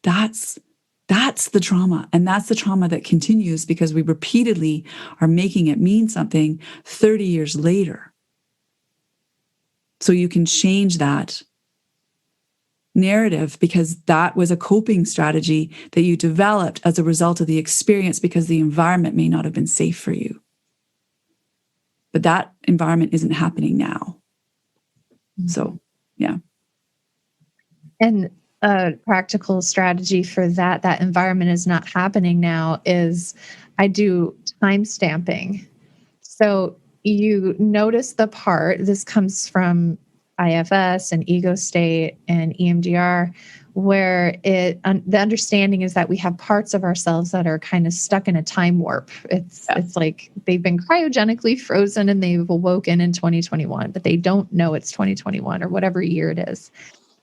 That's the trauma. And that's the trauma that continues because we repeatedly are making it mean something 30 years later. So you can change that narrative because that was a coping strategy that you developed as a result of the experience because the environment may not have been safe for you. But that environment isn't happening now. So, yeah. And a practical strategy for that environment is not happening now is I do time stamping. So you notice the part, this comes from IFS and ego state and EMDR, where the understanding is that we have parts of ourselves that are kind of stuck in a time warp. It's like they've been cryogenically frozen and they've awoken in 2021, but they don't know it's 2021 or whatever year it is.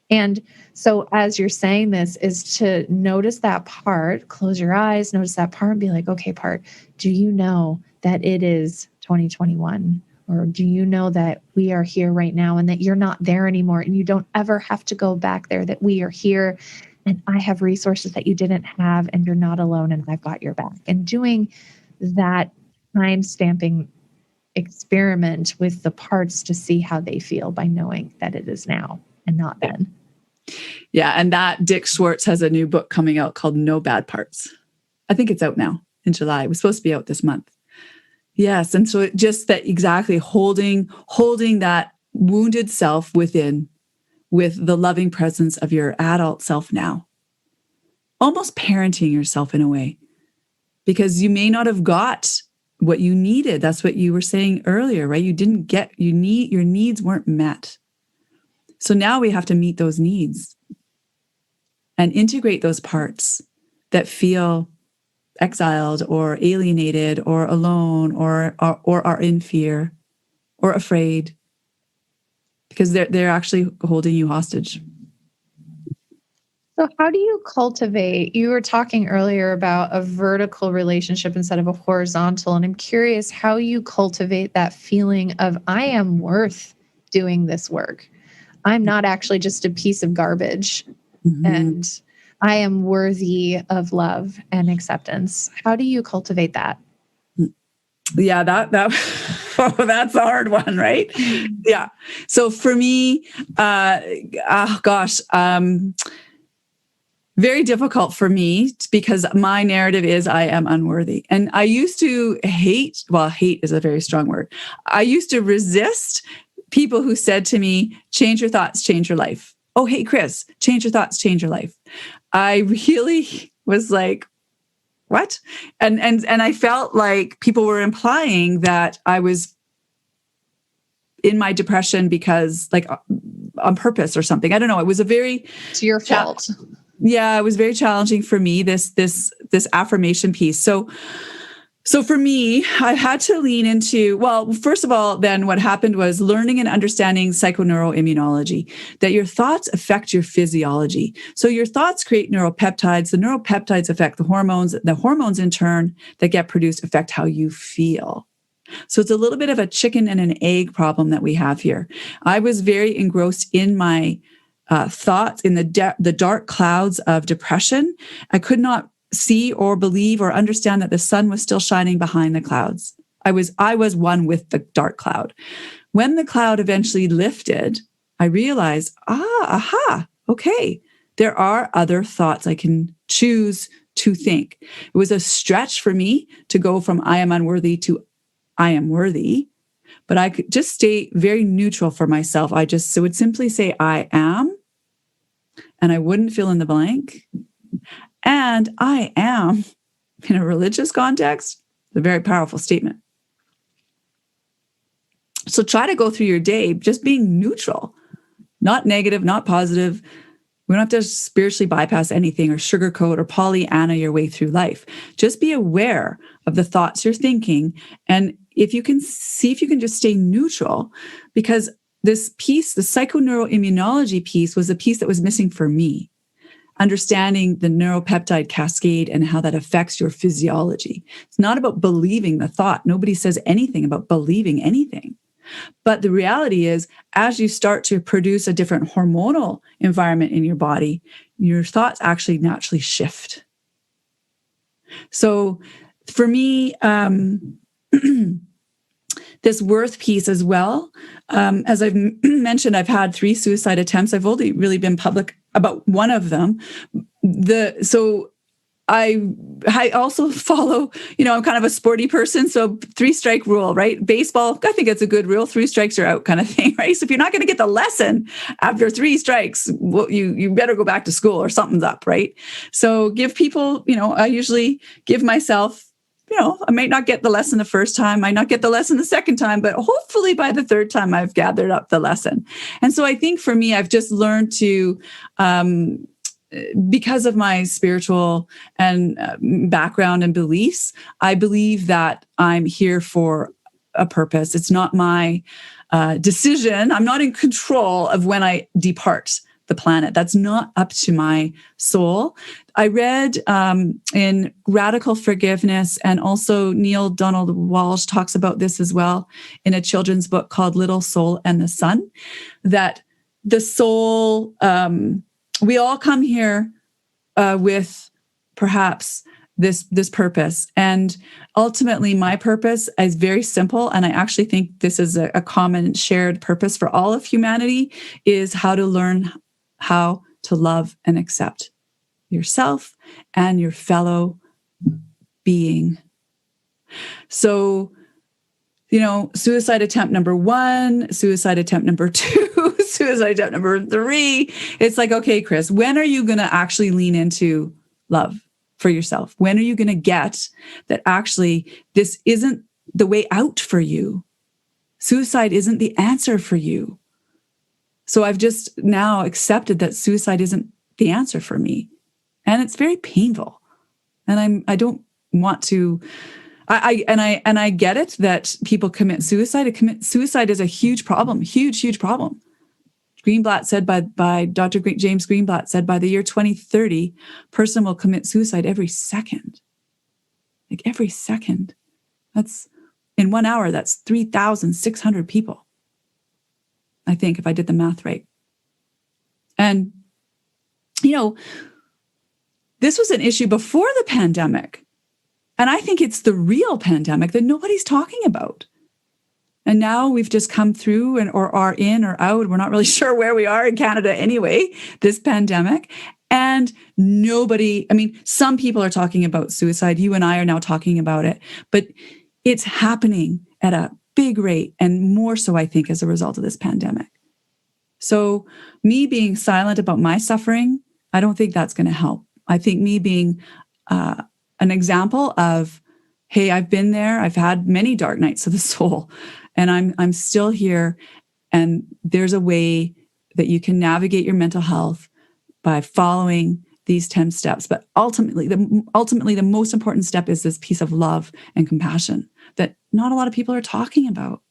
And so as you're saying this is to notice that part, close your eyes, notice that part and be like, okay, part, do you know that it is 2021? Or do you know that we are here right now and that you're not there anymore and you don't ever have to go back there, that we are here and I have resources that you didn't have and you're not alone and I've got your back. And doing that time stamping experiment with the parts to see how they feel by knowing that it is now and not then. Yeah. And that Dick Schwartz has a new book coming out called No Bad Parts. I think it's out now in July. It was supposed to be out this month. Yes. And so just that exactly holding that wounded self within with the loving presence of your adult self now, almost parenting yourself in a way, because you may not have got what you needed. That's what you were saying earlier, right? You didn't get, your needs weren't met. So now we have to meet those needs and integrate those parts that feel exiled or alienated or alone or are in fear or afraid, because they're actually holding you hostage. So how do you cultivate, you were talking earlier about a vertical relationship instead of a horizontal, and I'm curious how you cultivate that feeling of I am worth doing this work. I'm not actually just a piece of garbage, and I am worthy of love and acceptance. How do you cultivate that? Yeah, that oh, that's a hard one, right? Yeah. So for me, very difficult for me because my narrative is I am unworthy. And I used to hate is a very strong word. I used to resist people who said to me, change your thoughts, change your life. Oh, hey, Chris, change your thoughts, change your life. I really was like, what? And I felt like people were implying that I was in my depression because like on purpose or something. I don't know. It was it's your fault. Yeah, it was very challenging for me, this affirmation piece. So for me, I had to lean into, well, first of all, then what happened was learning and understanding psychoneuroimmunology, that your thoughts affect your physiology. So your thoughts create neuropeptides. The neuropeptides affect the hormones in turn that get produced affect how you feel. So it's a little bit of a chicken and an egg problem that we have here. I was very engrossed in my thoughts, in the dark clouds of depression. I could not see or believe or understand that the sun was still shining behind the clouds. I was one with the dark cloud. When the cloud eventually lifted, I realized, okay, there are other thoughts I can choose to think. It was a stretch for me to go from I am unworthy to I am worthy, but I could just stay very neutral for myself. I just would simply say I am, and I wouldn't fill in the blank. And I am, in a religious context, a very powerful statement. So try to go through your day just being neutral, not negative, not positive. We don't have to spiritually bypass anything or sugarcoat or Pollyanna your way through life. Just be aware of the thoughts you're thinking. And if you can just stay neutral, because this piece, the psychoneuroimmunology piece, was a piece that was missing for me. Understanding the neuropeptide cascade and how that affects your physiology. It's not about believing the thought. Nobody says anything about believing anything. But the reality is, as you start to produce a different hormonal environment in your body, your thoughts actually naturally shift. So for me, this worth piece as well, as I've mentioned, I've had 3 suicide attempts. I've only really been public about one of them. So I also follow, I'm kind of a sporty person. So 3-strike rule, right? Baseball, I think it's a good rule. 3 strikes are out kind of thing, right? So if you're not going to get the lesson after 3 strikes, well, you better go back to school or something's up, right? So give people, I usually give myself, I might not get the lesson the first time, might not get the lesson the second time, but hopefully by the 3rd time I've gathered up the lesson. And so I think for me, I've just learned to, because of my spiritual and background and beliefs, I believe that I'm here for a purpose. It's not my decision. I'm not in control of when I depart the planet. That's not up to my soul. I read in Radical Forgiveness, and also Neil Donald Walsh talks about this as well in a children's book called Little Soul and the Sun, that the soul, we all come here with perhaps this purpose. And ultimately, my purpose is very simple. And I actually think this is a common shared purpose for all of humanity, is how to learn how to love and accept yourself and your fellow being. So, suicide attempt number 1, suicide attempt number 2, suicide attempt number 3. It's like, okay, Chris, when are you going to actually lean into love for yourself? When are you going to get that actually this isn't the way out for you? Suicide isn't the answer for you. So I've just now accepted that suicide isn't the answer for me. And it's very painful. And I don't want to, I get it that people commit suicide. Suicide is a huge problem, huge problem. Greenblatt said by Dr. James Greenblatt said by the year 2030, person will commit suicide every second. Like every second. That's in 1 hour, that's 3,600 people. I think, if I did the math right. And, this was an issue before the pandemic. And I think it's the real pandemic that nobody's talking about. And now we've just come through or are in or out. We're not really sure where we are in Canada anyway, this pandemic. And some people are talking about suicide. You and I are now talking about it. But it's happening at a big rate, and more so, I think, as a result of this pandemic. So me being silent about my suffering, I don't think that's going to help. I think me being an example of, hey, I've been there. I've had many dark nights of the soul, and I'm still here. And there's a way that you can navigate your mental health by following these 10 steps. But ultimately, the most important step is this piece of love and compassion that not a lot of people are talking about.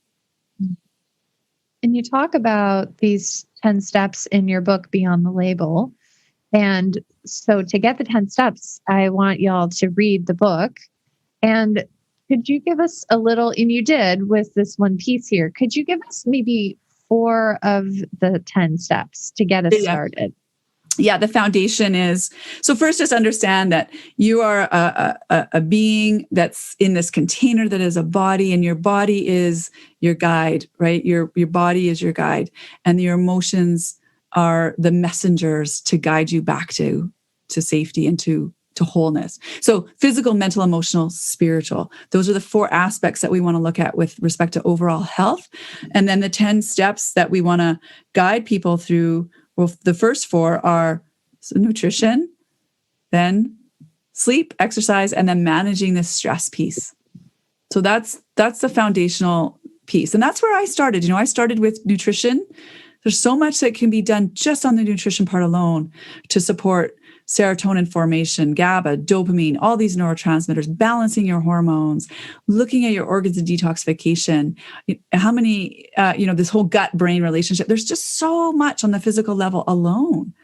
And you talk about these 10 steps in your book, Beyond the Label. And so to get the 10 steps, I want y'all to read the book. And could you give us a little, and you did with this one piece here, could you give us maybe 4 of the 10 steps to get us started? Yeah, the foundation is, so first just understand that you are a being that's in this container that is a body, and your body is your guide, right? Your body is your guide, and your emotions are the messengers to guide you back to safety and to wholeness. So physical, mental, emotional, spiritual. Those are the 4 aspects that we want to look at with respect to overall health. And then the 10 steps that we want to guide people through. Well, the first 4 are nutrition, then sleep, exercise, and then managing the stress piece. So that's the foundational piece. And that's where I started. I started with nutrition. There's so much that can be done just on the nutrition part alone to support serotonin formation, GABA, dopamine, all these neurotransmitters, balancing your hormones, looking at your organs and detoxification, how many, this whole gut-brain relationship. There's just so much on the physical level alone,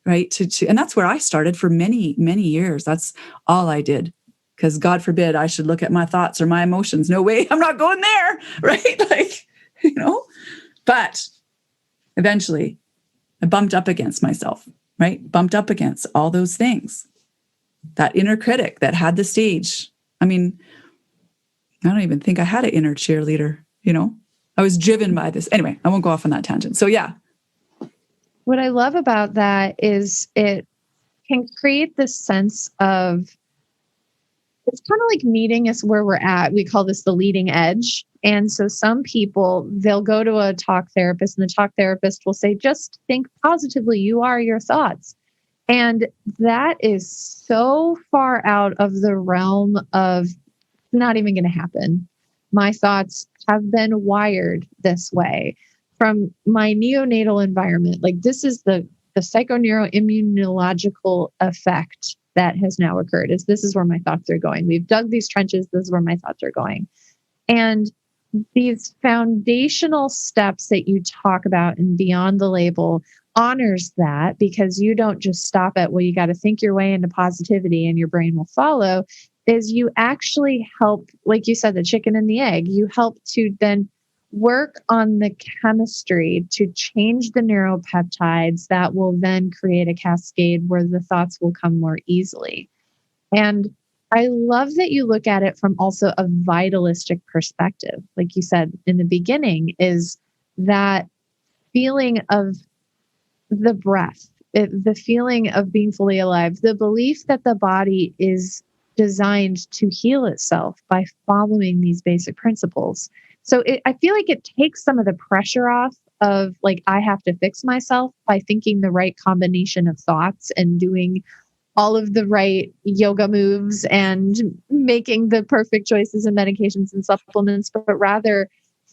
right? And that's where I started for many, many years. That's all I did. Because God forbid I should look at my thoughts or my emotions. No way, I'm not going there, right? But eventually I bumped up against myself. Right? Bumped up against all those things. That inner critic that had the stage. I don't even think I had an inner cheerleader, I was driven by this. Anyway, I won't go off on that tangent. So yeah. What I love about that is it can create this sense of, it's kind of like meeting us where we're at. We call this the leading edge. And so some people, they'll go to a talk therapist, and the talk therapist will say, just think positively. You are your thoughts. And that is so far out of the realm of not even going to happen. My thoughts have been wired this way from my neonatal environment. Like, this is the psychoneuroimmunological effect that has now occurred. This is where my thoughts are going. We've dug these trenches. This is where my thoughts are going. And these foundational steps that you talk about in Beyond the Label honors that, because you don't just stop at, well, you got to think your way into positivity and your brain will follow, is you actually help, like you said, the chicken and the egg, you help to then work on the chemistry to change the neuropeptides that will then create a cascade where the thoughts will come more easily. And I love that you look at it from also a vitalistic perspective. Like you said in the beginning, is that feeling of the breath, the feeling of being fully alive, the belief that the body is designed to heal itself by following these basic principles. So I feel like it takes some of the pressure off of, like, I have to fix myself by thinking the right combination of thoughts and doing all of the right yoga moves and making the perfect choices and medications and supplements, but rather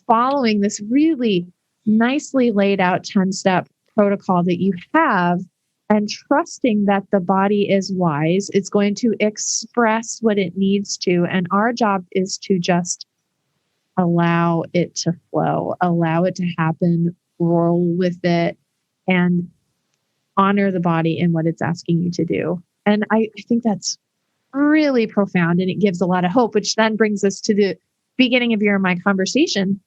following this really nicely laid out 10-step protocol that you have, and trusting that the body is wise. It's going to express what it needs to. And our job is to just allow it to flow, allow it to happen, roll with it, and honor the body in what it's asking you to do. And I think that's really profound, and it gives a lot of hope, which then brings us to the beginning of your and my conversation.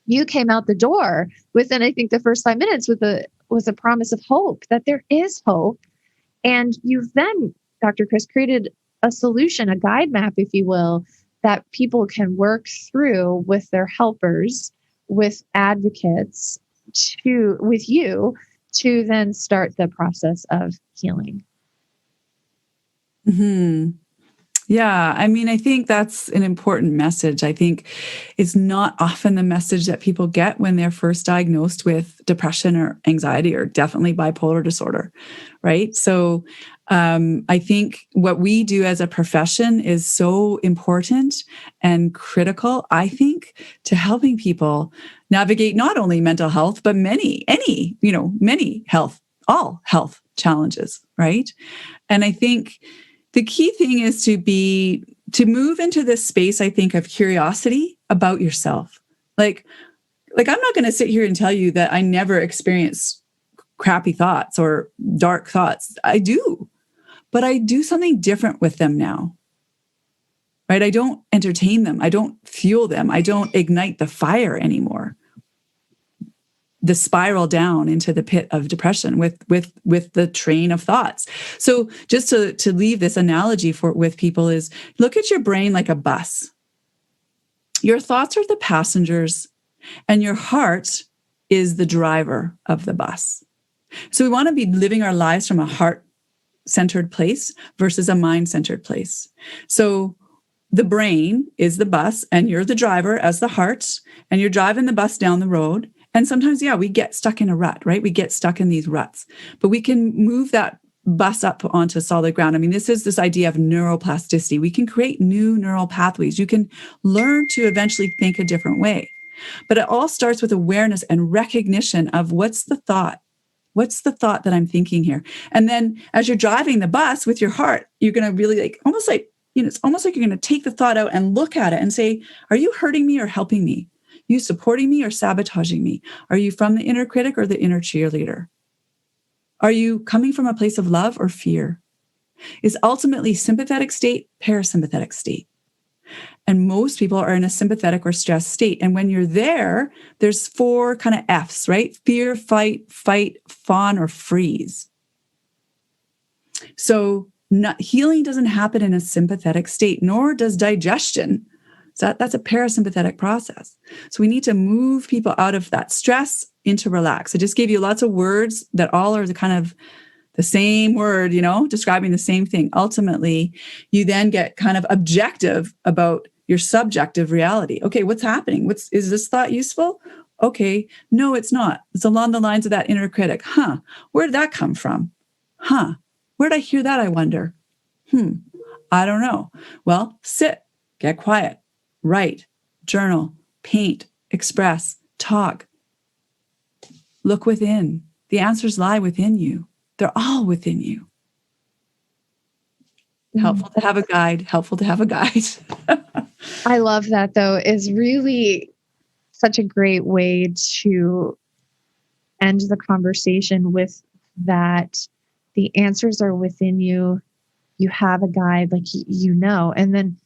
You came out the door within, I think, the first 5 minutes with a promise of hope, that there is hope. And you've then, Dr. Chris, created a solution, a guide map, if you will, that people can work through with their helpers, with advocates, with you, to then start the process of healing. Mm-hmm. Yeah. I mean, I think that's an important message. I think it's not often the message that people get when they're first diagnosed with depression or anxiety, or definitely bipolar disorder, right? So I think what we do as a profession is so important and critical, I think, to helping people navigate not only mental health, but many health, all health challenges, right? And I think the key thing is to move into this space, I think, of curiosity about yourself. Like I'm not going to sit here and tell you that I never experience crappy thoughts or dark thoughts. I do, but I do something different with them now, right? I don't entertain them. I don't fuel them. I don't ignite the fire anymore. The spiral down into the pit of depression with the train of thoughts. So just to leave this analogy with people is, look at your brain like a bus. Your thoughts are the passengers and your heart is the driver of the bus. So we want to be living our lives from a heart-centered place versus a mind-centered place. So the brain is the bus and you're the driver as the heart, and you're driving the bus down the road. And sometimes, we get stuck in a rut, right? We get stuck in these ruts, but we can move that bus up onto solid ground. I mean, this is this idea of neuroplasticity. We can create new neural pathways. You can learn to eventually think a different way. But it all starts with awareness and recognition of what's the thought? What's the thought that I'm thinking here? And then as you're driving the bus with your heart, you're going to really it's almost like you're going to take the thought out and look at it and say, are you hurting me or helping me? You supporting me or sabotaging me? Are you from the inner critic or the inner cheerleader? Are you coming from a place of love or fear? Is ultimately sympathetic state, parasympathetic state. And most people are in a sympathetic or stressed state. And when you're there, there's 4 kind of F's, right? Fear, fight, fawn, or freeze. So healing doesn't happen in a sympathetic state, nor does digestion. So that's a parasympathetic process. So we need to move people out of that stress into relax. I just gave you lots of words that all are the kind of the same word, describing the same thing. Ultimately, you then get kind of objective about your subjective reality. Okay, what's happening? Is this thought useful? Okay, no, it's not. It's along the lines of that inner critic. Where did that come from? Where did I hear that, I wonder? I don't know. Well, sit, get quiet. Write, journal, paint, express, talk. Look within. The answers lie within you. They're all within you. Helpful to have a guide. Helpful to have a guide. I love that, though, is really such a great way to end the conversation with that. The answers are within you. You have a guide, and then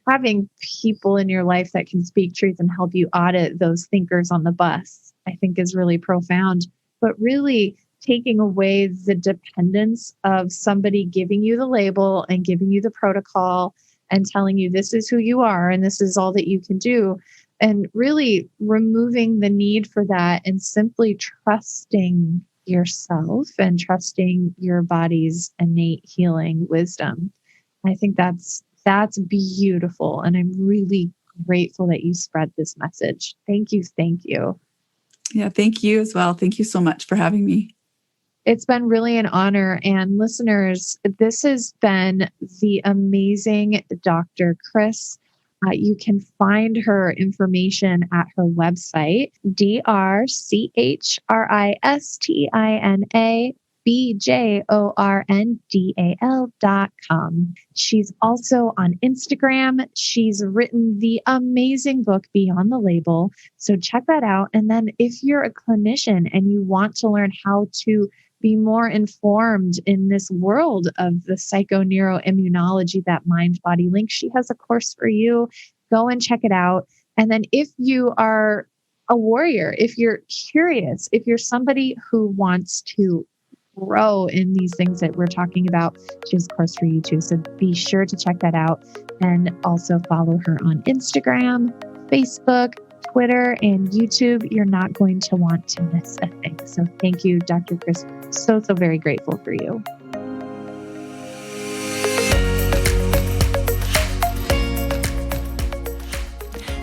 having people in your life that can speak truth and help you audit those thinkers on the bus, I think is really profound. But really taking away the dependence of somebody giving you the label and giving you the protocol and telling you this is who you are and this is all that you can do, and really removing the need for that and simply trusting yourself and trusting your body's innate healing wisdom. I think that's beautiful. And I'm really grateful that you spread this message. Thank you. Thank you. Yeah, thank you as well. Thank you so much for having me. It's been really an honor. And listeners, this has been the amazing Dr. Chris. You can find her information at her website, drchristina.bjorndal.com. She's also on Instagram. She's written the amazing book, Beyond the Label. So check that out. And then if you're a clinician and you want to learn how to be more informed in this world of the psychoneuroimmunology, that mind-body link, she has a course for you. Go and check it out. And then if you are a warrior, if you're curious, if you're somebody who wants to grow in these things that we're talking about, she has a course for you too. So be sure to check that out and also follow her on Instagram, Facebook, Twitter, and YouTube. You're not going to want to miss a thing. So thank you, Dr. Chris. So very grateful for you.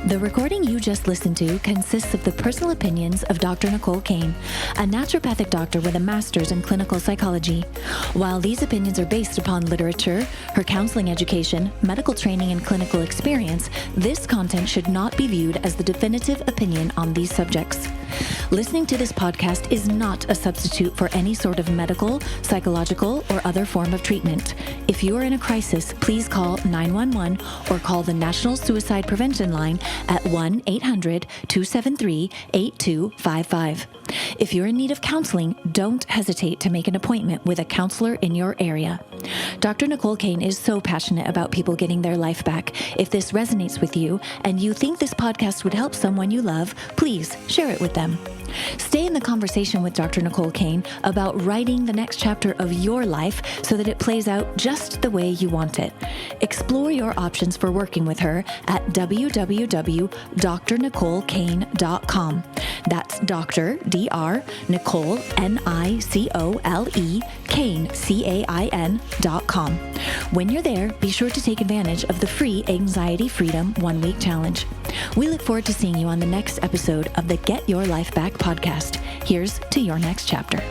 The recording you just listened to consists of the personal opinions of Dr. Nicole Cain, a naturopathic doctor with a master's in clinical psychology. While these opinions are based upon literature, her counseling education, medical training, and clinical experience, this content should not be viewed as the definitive opinion on these subjects. Listening to this podcast is not a substitute for any sort of medical, psychological, or other form of treatment. If you are in a crisis, please call 911 or call the National Suicide Prevention Line at 1-800-273-8255. If you're in need of counseling, don't hesitate to make an appointment with a counselor in your area. Dr. Nicole Cain is so passionate about people getting their life back. If this resonates with you and you think this podcast would help someone you love, please share it with them. Stay in the conversation with Dr. Nicole Cain about writing the next chapter of your life so that it plays out just the way you want it. Explore your options for working with her at www.drnicolecain.com. That's Dr. D.R. Nicole, Nicole, Cain, Cain.com. When you're there, be sure to take advantage of the free Anxiety Freedom 1-week challenge. We look forward to seeing you on the next episode of the Get Your Life Back podcast. Here's to your next chapter.